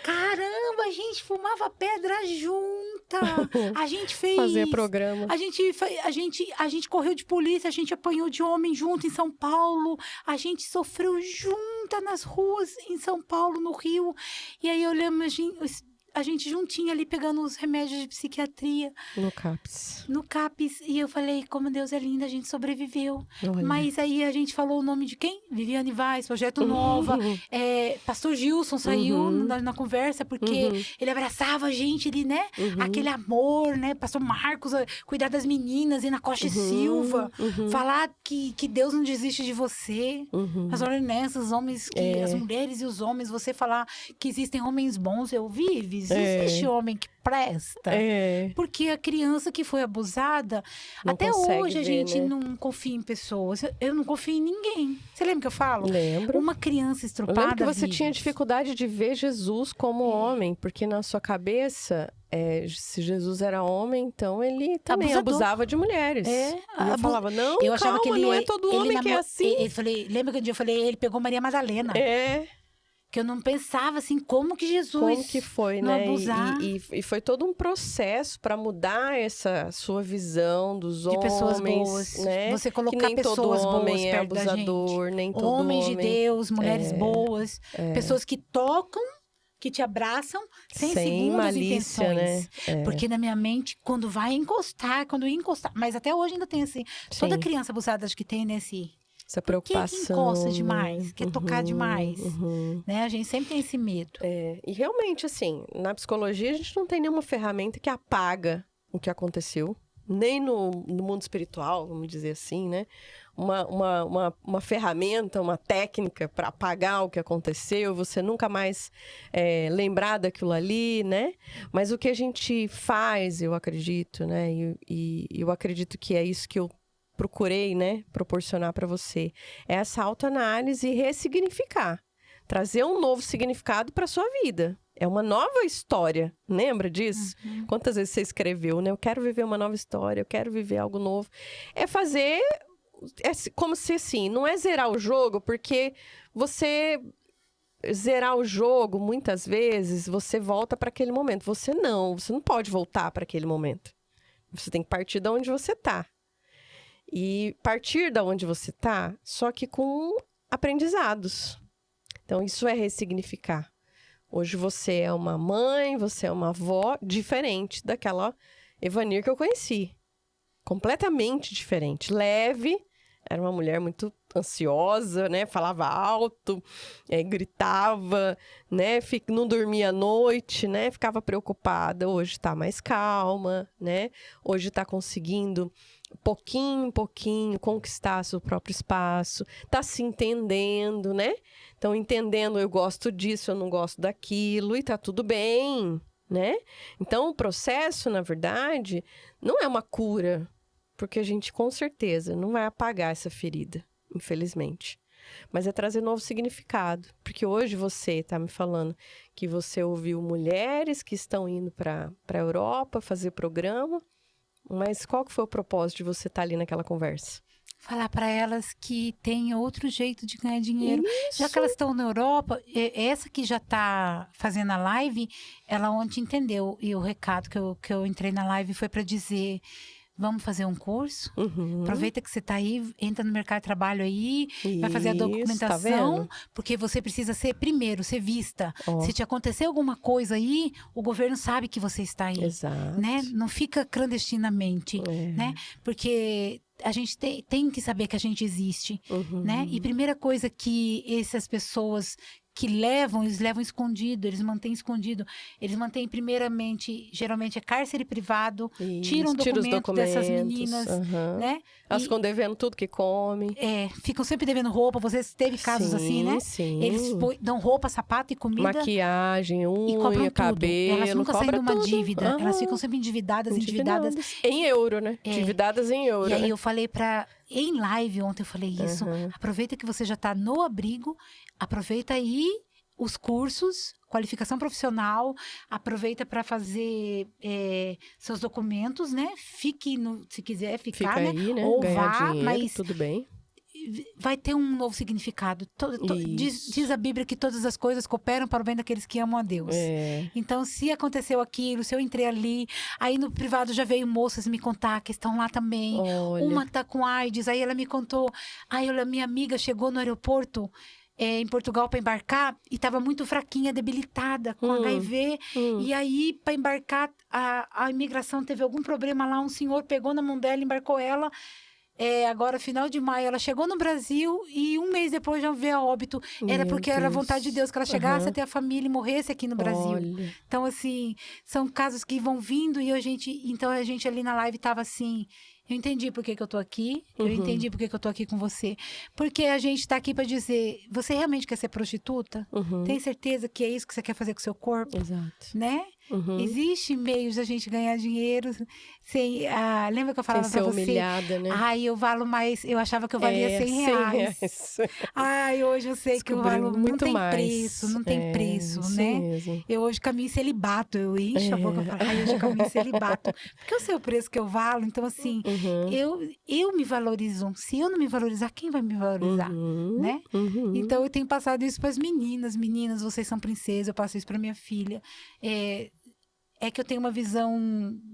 Caramba, a gente fumava pedra junta. A gente fez... Fazia programa. A gente correu de polícia, a gente apanhou de homem junto em São Paulo. A gente sofreu junta nas ruas em São Paulo, no Rio. E aí olhamos, a gente juntinha ali pegando os remédios de psiquiatria. No CAPS. No CAPS. E eu falei, como Deus é lindo, a gente sobreviveu. Olha. Mas aí a gente falou o nome de quem? Viviane Vaz, Projeto Nova. Pastor Gilson saiu na conversa, porque ele abraçava a gente ali, né? Aquele amor, né? Pastor Marcos, cuidar das meninas, e na Costa e Silva. Falar que Deus não desiste de você. As ordenanças, os homens, as mulheres e os homens, você falar que existem homens bons, eu vive. Existe homem que presta. Porque a criança que foi abusada, não até hoje ver, a gente né? não confia em pessoas. Eu não confio em ninguém. Você lembra que eu falo? Lembro. Uma criança estrupada. Eu lembro que você tinha dificuldade de ver Jesus como homem, porque na sua cabeça, se Jesus era homem, então ele também abusava de mulheres. E eu falava, não, eu achava que ele não é todo homem que é assim. Lembra que um dia eu falei, ele pegou Maria Madalena. Que eu não pensava assim, como que Jesus como que foi, não né? abusar. E foi todo um processo para mudar essa sua visão dos de homens, pessoas boas, né? Você colocar que nem pessoas todo boas homem é perto da abusador, gente. nem todo Homens homem de Deus, mulheres boas, pessoas que tocam, que te abraçam sem segundas malícia, intenções. Né? Porque na minha mente, quando ia encostar, mas até hoje ainda tem assim, toda criança abusada acho que tem essa preocupação. Que encosta demais, quer tocar demais. Né? A gente sempre tem esse medo. E realmente, assim, na psicologia a gente não tem nenhuma ferramenta que apaga o que aconteceu. Nem no mundo espiritual, vamos dizer assim, né? Uma ferramenta, uma técnica para apagar o que aconteceu, você nunca mais lembrar daquilo ali, né? Mas o que a gente faz, eu acredito, né? E eu acredito que é isso que eu procurei, né, proporcionar para você, é essa autoanálise e ressignificar, trazer um novo significado para sua vida. É uma nova história, lembra disso? Quantas vezes você escreveu, né? Eu quero viver uma nova história, eu quero viver algo novo. É fazer, como se assim, não é zerar o jogo, porque você zerar o jogo, muitas vezes, você volta para aquele momento. Você não pode voltar para aquele momento. Você tem que partir de onde você está. E partir da onde você tá, só que com aprendizados. Então, isso é ressignificar. Hoje você é uma mãe, você é uma avó diferente daquela Evanir que eu conheci. Completamente diferente. Leve, era uma mulher muito ansiosa, né? Falava alto, gritava, né? Não dormia à noite, né? Ficava preocupada. Hoje está mais calma, né? Hoje está conseguindo pouquinho em pouquinho conquistar seu próprio espaço, tá se entendendo, né? Então, entendendo, eu gosto disso, eu não gosto daquilo, e tá tudo bem, né? Então, o processo, na verdade, não é uma cura, porque a gente, com certeza, não vai apagar essa ferida, infelizmente. Mas é trazer novo significado, porque hoje você tá me falando que você ouviu mulheres que estão indo para a Europa fazer programa. Mas qual que foi o propósito de você estar ali naquela conversa? Falar para elas que tem outro jeito de ganhar dinheiro. Isso. Já que elas estão na Europa, essa que já está fazendo a live, ela ontem entendeu. E o recado que eu entrei na live foi para dizer... Vamos fazer um curso? Aproveita que você está aí, entra no mercado de trabalho aí, vai fazer a documentação, tá, porque você precisa ser vista. Se te acontecer alguma coisa aí, o governo sabe que você está aí. Exato. Né? Não fica clandestinamente, né? Porque a gente tem que saber que a gente existe, né? E primeira coisa que essas pessoas que eles levam escondido, eles mantêm escondido. Eles mantêm primeiramente, geralmente é cárcere privado, tiram documento dessas meninas, né? Elas ficam devendo tudo que come. Ficam sempre devendo roupa, vocês teve casos assim, né? Sim. Eles dão roupa, sapato e comida. Maquiagem, unha, e cabelo. Elas nunca saem de uma dívida, elas ficam sempre endividadas. Em euro, né? Endividadas em euro. E aí eu falei em live ontem eu falei isso, aproveita que você já tá no abrigo, aproveita aí os cursos, qualificação profissional, aproveita para fazer seus documentos, né? Se quiser ficar, fica aí, né? Ou ganhar vá, dinheiro, mas tudo bem. Vai ter um novo significado. Diz a Bíblia que todas as coisas cooperam para o bem daqueles que amam a Deus. Então, se aconteceu aquilo, se eu entrei ali, aí no privado já veio moças me contar que estão lá também. Olha. Uma tá com AIDS, aí ela me contou, minha amiga chegou no aeroporto em Portugal para embarcar e estava muito fraquinha, debilitada, com HIV. E aí, para embarcar, a imigração teve algum problema lá, um senhor pegou na mão dela, embarcou ela. Agora, final de maio, ela chegou no Brasil e um mês depois já veio a óbito. Era porque era vontade de Deus que ela chegasse até a família e morresse aqui no Brasil. Olha. Então, assim, são casos que vão vindo e então a gente ali na live tava assim... Eu entendi por que eu tô aqui, eu entendi por que eu tô aqui com você. Porque a gente tá aqui pra dizer, você realmente quer ser prostituta? Tem certeza que é isso que você quer fazer com o seu corpo? Exato. Né? Existe meios da gente ganhar dinheiro sem... lembra que eu falava sem pra ser você? humilhada, né? Eu valo mais... Eu achava que eu valia R$100. Hoje eu sei que eu valo... muito não tem mais. preço, não tem preço, isso né? Mesmo. Eu hoje caminho em celibato, eu encho a boca e falo, hoje eu caminho em celibato. Porque eu sei o preço que eu valo, então assim... Eu me valorizo. Se eu não me valorizar, quem vai me valorizar? Né? Então, eu tenho passado isso para as meninas. Meninas, vocês são princesas. Eu passo isso para minha filha. É que eu tenho uma visão...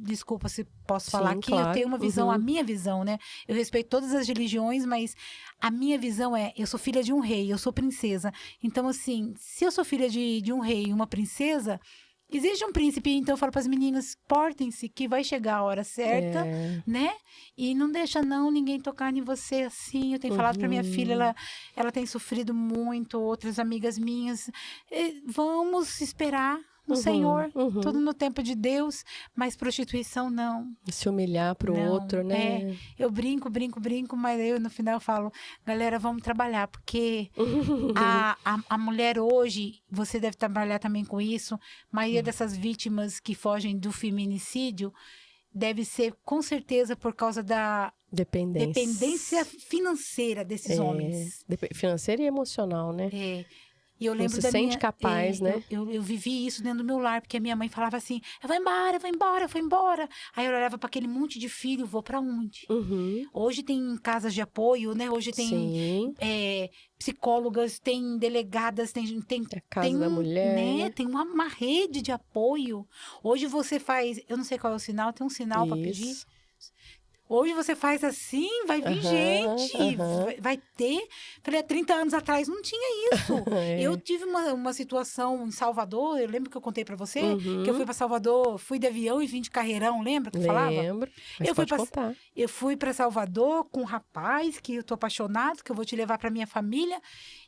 Desculpa se posso falar aqui. Claro. Eu tenho uma visão, a minha visão, né? Eu respeito todas as religiões, mas a minha visão eu sou filha de um rei, eu sou princesa. Então, assim, se eu sou filha de um rei e uma princesa... Existe um príncipe, então eu falo para as meninas, portem-se, que vai chegar a hora certa, né? E não deixa ninguém tocar em você assim. Eu tenho falado para minha filha, ela tem sofrido muito, outras amigas minhas. Vamos esperar no Senhor, tudo no tempo de Deus, mas prostituição não. Se humilhar pro outro, né? Eu brinco, mas eu no final falo, galera, vamos trabalhar, porque a mulher hoje, você deve trabalhar também com isso, a maioria dessas vítimas que fogem do feminicídio, deve ser com certeza por causa da dependência financeira desses homens. Financeira e emocional, né? E eu lembro não se sente capaz, né? Eu vivi isso dentro do meu lar, porque a minha mãe falava assim, vou embora. Aí eu olhava para aquele monte de filho, vou para onde? Hoje tem casas de apoio, né? Hoje tem psicólogas, tem delegadas, tem a casa da mulher, né? Tem uma rede de apoio. Hoje você faz, eu não sei qual é o sinal, tem um sinal para pedir. Hoje você faz assim, vai vir gente, vai ter. Falei, há 30 anos atrás não tinha isso. Eu tive uma situação em Salvador, eu lembro que eu contei pra você, que eu fui pra Salvador, fui de avião e vim de carreirão, lembra que eu falava? Lembro, mas eu fui pra Salvador com um rapaz que eu tô apaixonado, que eu vou te levar pra minha família.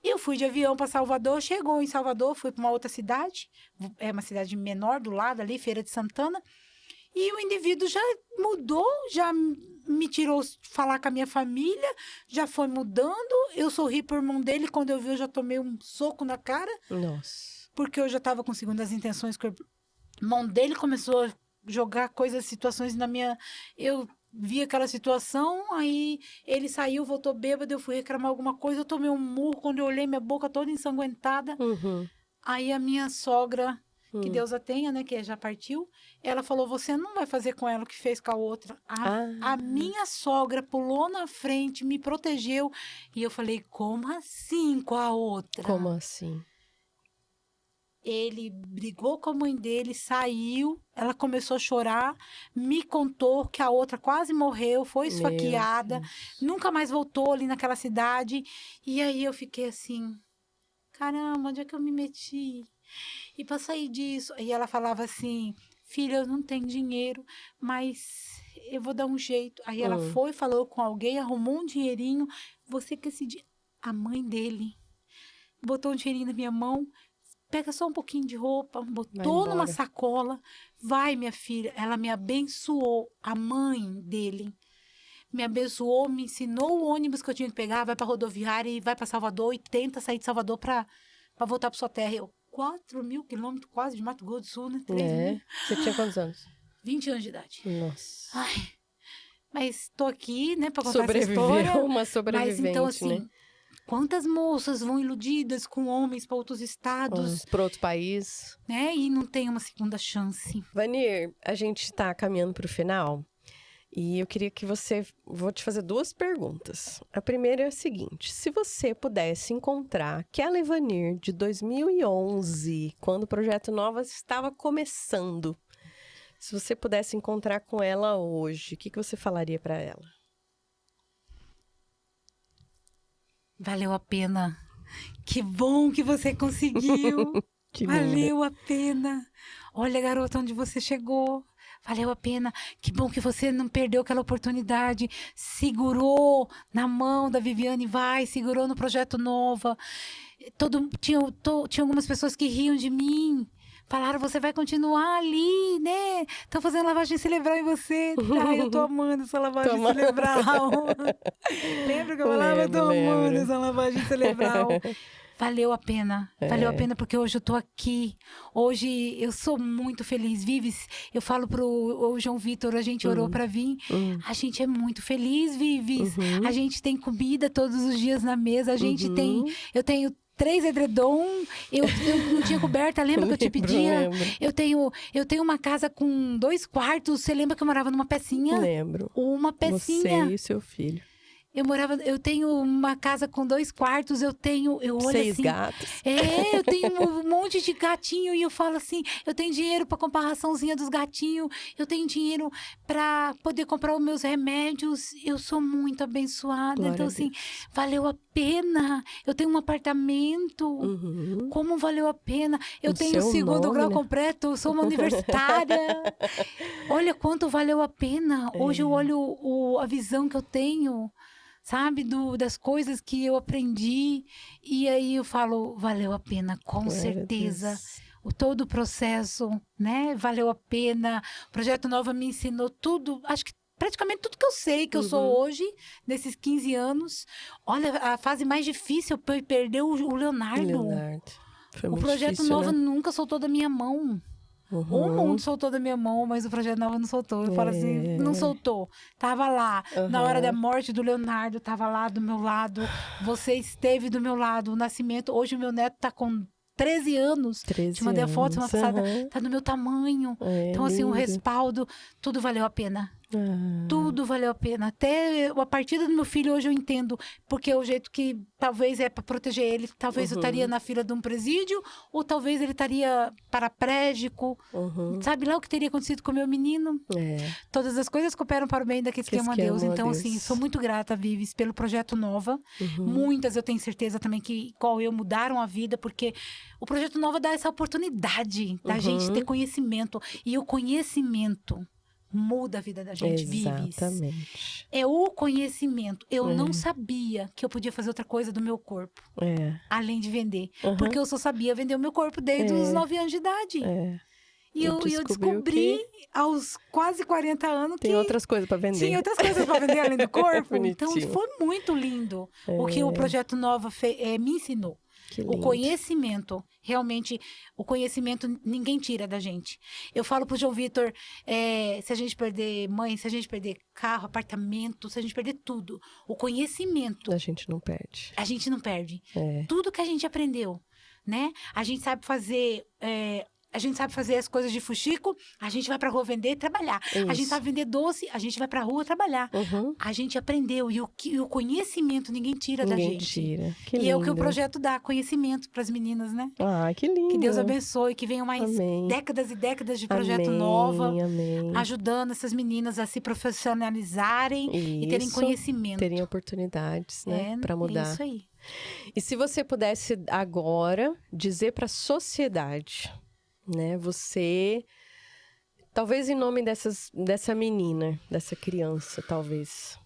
Eu fui de avião pra Salvador, chegou em Salvador, fui pra uma outra cidade, é uma cidade menor do lado ali, Feira de Santana. E o indivíduo já mudou, já me tirou falar com a minha família, já foi mudando. Eu sorri pro irmão dele, quando eu vi eu já tomei um soco na cara. Nossa. Porque eu já estava com segundas intenções, que o irmão dele começou a jogar situações na minha... Eu vi aquela situação, aí ele saiu, voltou bêbado, eu fui reclamar alguma coisa, eu tomei um murro, quando eu olhei minha boca toda ensanguentada. Aí a minha sogra... que Deus a tenha, né, que já partiu, ela falou, você não vai fazer com ela o que fez com a outra. A minha sogra pulou na frente, me protegeu, e eu falei, como assim com a outra? Como assim? Ele brigou com a mãe dele, saiu, ela começou a chorar, me contou que a outra quase morreu, foi esfaqueada, nunca mais voltou ali naquela cidade, e aí eu fiquei assim, caramba, onde é que eu me meti? E para sair disso, aí ela falava assim, filha, eu não tenho dinheiro, mas eu vou dar um jeito. Aí ela foi, falou com alguém, arrumou um dinheirinho, você quer esse dinheiro? A mãe dele botou um dinheirinho na minha mão, pega só um pouquinho de roupa, botou numa sacola, vai minha filha, ela me abençoou, a mãe dele me abençoou, me ensinou o ônibus que eu tinha que pegar, vai para rodoviária e vai para Salvador e tenta sair de Salvador para voltar para sua terra. Eu, 4.000 quilômetros quase de Mato Grosso do Sul, né? 3.000. Você tinha quantos anos? 20 anos de idade. Nossa. Ai, mas tô aqui, né, pra contar essa história. Uma sobrevivente, mas então, assim, né? quantas moças vão iludidas com homens para outros estados? Para outro país. Né, e não tem uma segunda chance. Vanir, a gente tá caminhando pro final. E eu queria que vou te fazer 2 perguntas. A primeira é a seguinte, se você pudesse encontrar aquela Vanir de 2011, quando o Projeto Nova estava começando, se você pudesse encontrar com ela hoje, o que você falaria para ela? Valeu a pena Que bom que você conseguiu. Que Valeu a pena. Olha, garota, onde você chegou. Valeu a pena. Que bom que você não perdeu aquela oportunidade. Segurou na mão da Viviane Vai, segurou no Projeto Nova. Tinha algumas pessoas que riam de mim. Falaram, você vai continuar ali, né? Estão fazendo lavagem cerebral em você. Ai, eu tô amando essa lavagem cerebral. Lembra que eu falava? Eu tô amando essa lavagem cerebral. Valeu a pena. Valeu a pena porque hoje eu tô aqui. Hoje eu sou muito feliz. Vives, eu falo pro João Vitor, a gente orou pra vir. A gente é muito feliz, Vives. A gente tem comida todos os dias na mesa. A gente tem... Eu tenho 3 edredom, eu não tinha coberta, lembra que eu te pedia? Eu tenho uma casa com 2 quartos, você lembra que eu morava numa pecinha? Lembro. Uma pecinha. Você e seu filho. Eu tenho uma casa com 2 quartos, eu olho 6 assim, gatos. eu tenho um monte de gatinho e eu falo assim, eu tenho dinheiro para comprar a raçãozinha dos gatinhos, eu tenho dinheiro para poder comprar os meus remédios, eu sou muito abençoada. Glória então assim, valeu a pena. Eu tenho um apartamento, como valeu a pena. Eu tenho o 2º grau completo, eu sou uma universitária. Olha quanto valeu a pena. Hoje eu olho a visão que eu tenho, sabe, das coisas que eu aprendi, e aí eu falo, valeu a pena, com certeza. Todo o processo, né, valeu a pena. O Projeto Nova me ensinou tudo, acho que praticamente tudo que eu sei, que eu sou hoje, nesses 15 anos. Olha, a fase mais difícil foi perder o Leonardo. Foi o muito Projeto difícil, Nova né? nunca soltou da minha mão. O mundo soltou da minha mão, mas o Projeto Nova não soltou. Eu falo assim, não soltou. Tava lá. Na hora da morte do Leonardo, tava lá do meu lado. Você esteve do meu lado. O nascimento. Hoje o meu neto tá com 13 anos. Te mandei a foto semana passada. Tá do meu tamanho. Então, assim, o respaldo, tudo valeu a pena. Tudo valeu a pena. Até a partida do meu filho hoje eu entendo, porque é o jeito que talvez é para proteger ele. Talvez eu estaria na fila de um presídio, ou talvez ele estaria paraplégico. Sabe lá o que teria acontecido com o meu menino? Todas as coisas cooperam para o bem daqueles que amam a Deus. Então, assim, sou muito grata, Vives, pelo Projeto Nova. Muitas eu tenho certeza também que, igual eu, mudaram a vida, porque o Projeto Nova dá essa oportunidade da gente ter conhecimento. E o conhecimento muda a vida da gente, Vives. Exatamente. É o conhecimento. Eu não sabia que eu podia fazer outra coisa do meu corpo. Além de vender. Porque eu só sabia vender o meu corpo desde os 9 anos de idade. E eu descobri aos quase 40 anos que... Tem outras coisas para vender. Tinha outras coisas para vender além do corpo. Então, foi muito lindo o que o Projeto Nova me ensinou. O conhecimento, realmente, o conhecimento ninguém tira da gente. Eu falo pro João Vitor, se a gente perder mãe, se a gente perder carro, apartamento, se a gente perder tudo, o conhecimento... A gente não perde. A gente não perde. Tudo que a gente aprendeu, né? A gente sabe fazer... A gente sabe fazer as coisas de fuxico, a gente vai pra rua vender e trabalhar. A gente sabe vender doce, a gente vai pra rua trabalhar. A gente aprendeu e o conhecimento ninguém tira da gente. Ninguém tira. Que lindo. E é o que o projeto dá, conhecimento pras meninas, né? Ah, que lindo. Que Deus abençoe, que venham mais décadas e décadas de Projeto Nova. Ajudando essas meninas a se profissionalizarem e terem conhecimento. Terem oportunidades, né? Pra mudar. É isso aí. E se você pudesse agora dizer pra sociedade... né? Você, talvez em nome dessa menina, dessa criança, talvez.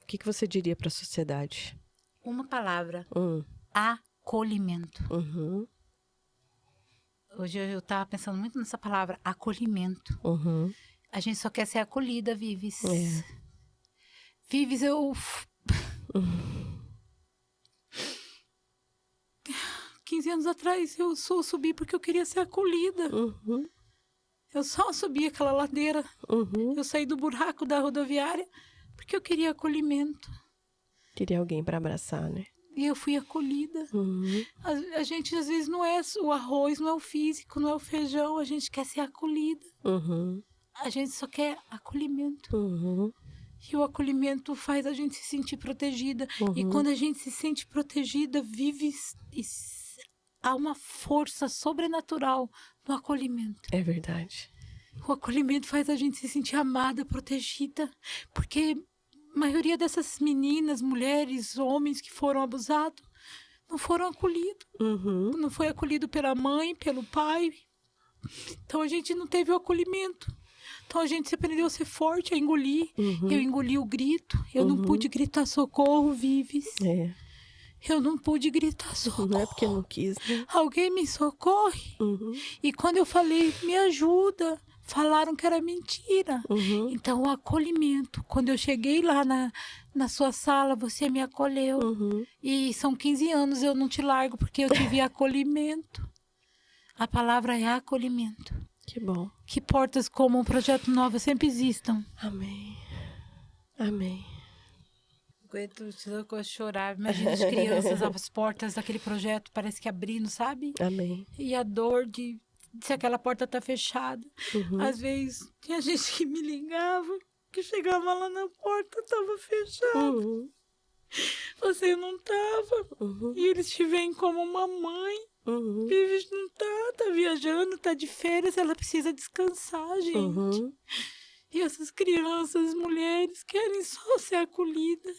O que você diria para a sociedade? Uma palavra. Acolhimento. Hoje eu estava pensando muito nessa palavra, acolhimento. A gente só quer ser acolhida, Vives. Vives, eu... 15 anos atrás, eu só subi porque eu queria ser acolhida. Eu só subi aquela ladeira. Eu saí do buraco da rodoviária porque eu queria acolhimento. Queria alguém para abraçar, né? E eu fui acolhida. A gente, às vezes, não é o arroz, não é o físico, não é o feijão. A gente quer ser acolhida. A gente só quer acolhimento. E o acolhimento faz a gente se sentir protegida. E quando a gente se sente protegida, vive... Há uma força sobrenatural no acolhimento. É verdade. O acolhimento faz a gente se sentir amada, protegida. Porque a maioria dessas meninas, mulheres, homens que foram abusados, não foram acolhidos. Não foi acolhido pela mãe, pelo pai. Então a gente não teve o acolhimento. Então a gente se aprendeu a ser forte, a engolir. Eu engoli o grito. Eu não pude gritar socorro, Vives. Eu não pude gritar socorro. Não é porque não quis, né? Alguém me socorre. E quando eu falei, me ajuda, falaram que era mentira. Então o acolhimento. Quando eu cheguei lá na sua sala, você me acolheu. E são 15 anos, eu não te largo porque eu tive acolhimento. A palavra é acolhimento. Que bom. Que portas como um Projeto Nova sempre existam. Amém. Amém. Aguento chorar. Imagina as crianças, as portas daquele projeto parece que abrindo, sabe? Amém. E a dor de se aquela porta tá fechada. Às vezes tinha gente que me ligava, que chegava lá na porta, tava fechada. Você não tava. E eles te veem como uma mãe. Vives não tá viajando, tá de férias, ela precisa descansar, gente. E essas crianças, mulheres, querem só ser acolhidas,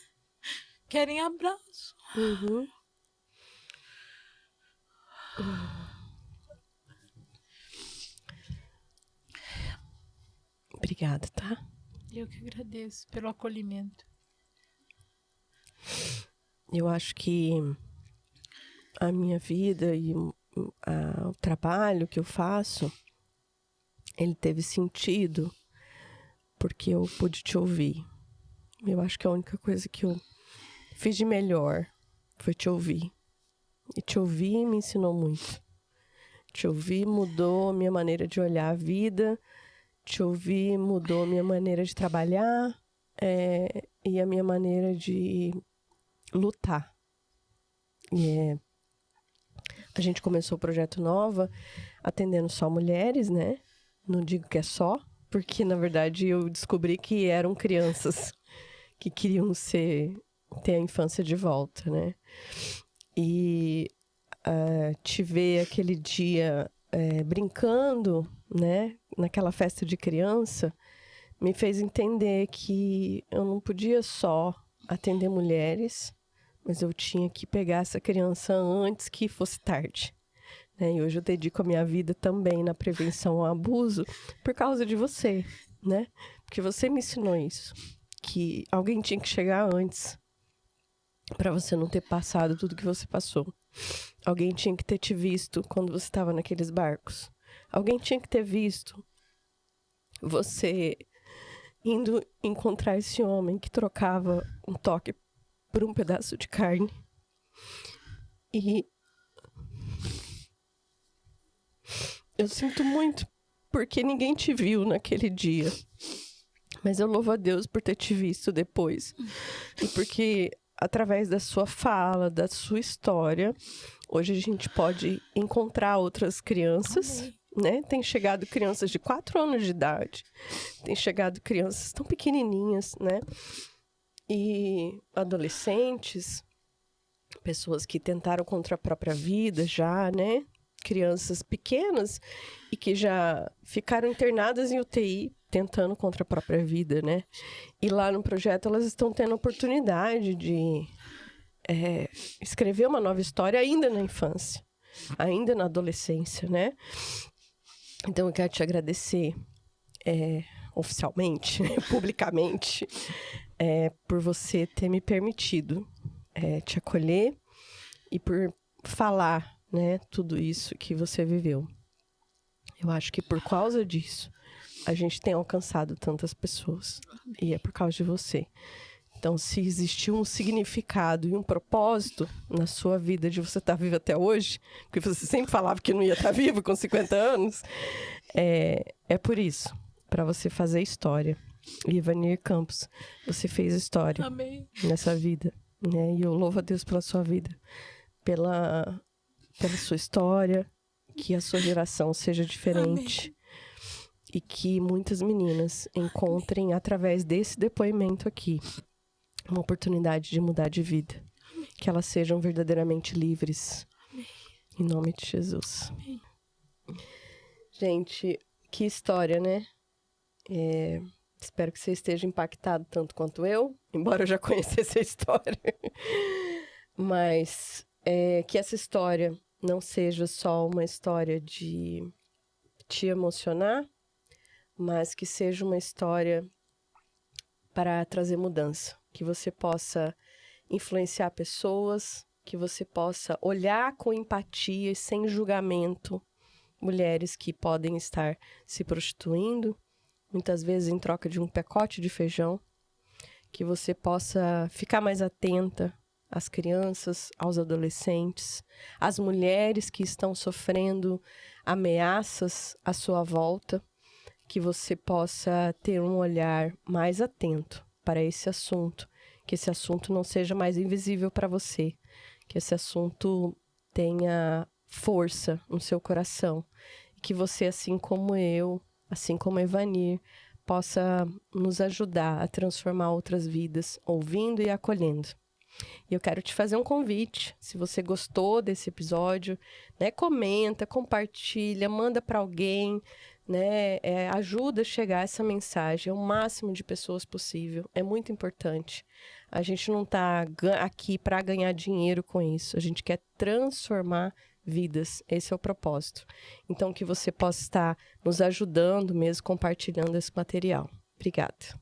querem abraço. Obrigada, tá? Eu que agradeço pelo acolhimento. Eu acho que a minha vida e o trabalho que eu faço, ele teve sentido porque eu pude te ouvir. Eu acho que a única coisa que eu fiz de melhor foi te ouvir. E te ouvir me ensinou muito. Te ouvir mudou a minha maneira de olhar a vida. Te ouvir mudou a minha maneira de trabalhar e a minha maneira de lutar. A gente começou o Projeto Nova atendendo só mulheres, né? Não digo que é só, porque na verdade eu descobri que eram crianças que queriam ter a infância de volta, né? E te ver aquele dia brincando, né? Naquela festa de criança, me fez entender que eu não podia só atender mulheres, mas eu tinha que pegar essa criança antes que fosse tarde. Né? E hoje eu dedico a minha vida também na prevenção ao abuso por causa de você, né? Porque você me ensinou isso, que alguém tinha que chegar antes para você não ter passado tudo que você passou. Alguém tinha que ter te visto quando você estava naqueles barcos. Alguém tinha que ter visto você indo encontrar esse homem que trocava um toque por um pedaço de carne. E eu sinto muito porque ninguém te viu naquele dia. Mas eu louvo a Deus por ter te visto depois. E porque através da sua fala, da sua história, hoje a gente pode encontrar outras crianças, né? Tem chegado crianças de 4 anos de idade. Tem chegado crianças tão pequenininhas, né? E adolescentes, pessoas que tentaram contra a própria vida já, né? Crianças pequenas e que já ficaram internadas em UTI tentando contra a própria vida, né? E lá no projeto elas estão tendo a oportunidade de escrever uma nova história ainda na infância, ainda na adolescência, né? Então eu quero te agradecer oficialmente, publicamente, por você ter me permitido te acolher e por falar, né, tudo isso que você viveu. Eu acho que por causa disso, a gente tem alcançado tantas pessoas. E é por causa de você. Então, se existiu um significado e um propósito na sua vida de você estar vivo até hoje, porque você sempre falava que não ia estar vivo com 50 anos, é por isso. Para você fazer história. E Ivanir Campos, você fez história. Amém. Nessa vida. Né? E eu louvo a Deus pela sua vida. Pela sua história. Que a sua geração seja diferente. Amém. E que muitas meninas encontrem, através desse depoimento aqui, uma oportunidade de mudar de vida. Amém. Que elas sejam verdadeiramente livres. Amém. Em nome de Jesus. Amém. Gente, que história, né? Espero que você esteja impactado tanto quanto eu, embora eu já conhecesse a história. Mas que essa história não seja só uma história de te emocionar, mas que seja uma história para trazer mudança, que você possa influenciar pessoas, que você possa olhar com empatia e sem julgamento mulheres que podem estar se prostituindo, muitas vezes em troca de um pacote de feijão, que você possa ficar mais atenta às crianças, aos adolescentes, às mulheres que estão sofrendo ameaças à sua volta, que você possa ter um olhar mais atento para esse assunto, que esse assunto não seja mais invisível para você, que esse assunto tenha força no seu coração, e que você, assim como eu, assim como a Evanir, possa nos ajudar a transformar outras vidas, ouvindo e acolhendo. E eu quero te fazer um convite, se você gostou desse episódio, né, comenta, compartilha, manda para alguém, né, ajuda a chegar essa mensagem ao máximo de pessoas possível, é muito importante. A gente não está aqui para ganhar dinheiro com isso, a gente quer transformar vidas, esse é o propósito. Então, que você possa estar nos ajudando mesmo, compartilhando esse material. Obrigada.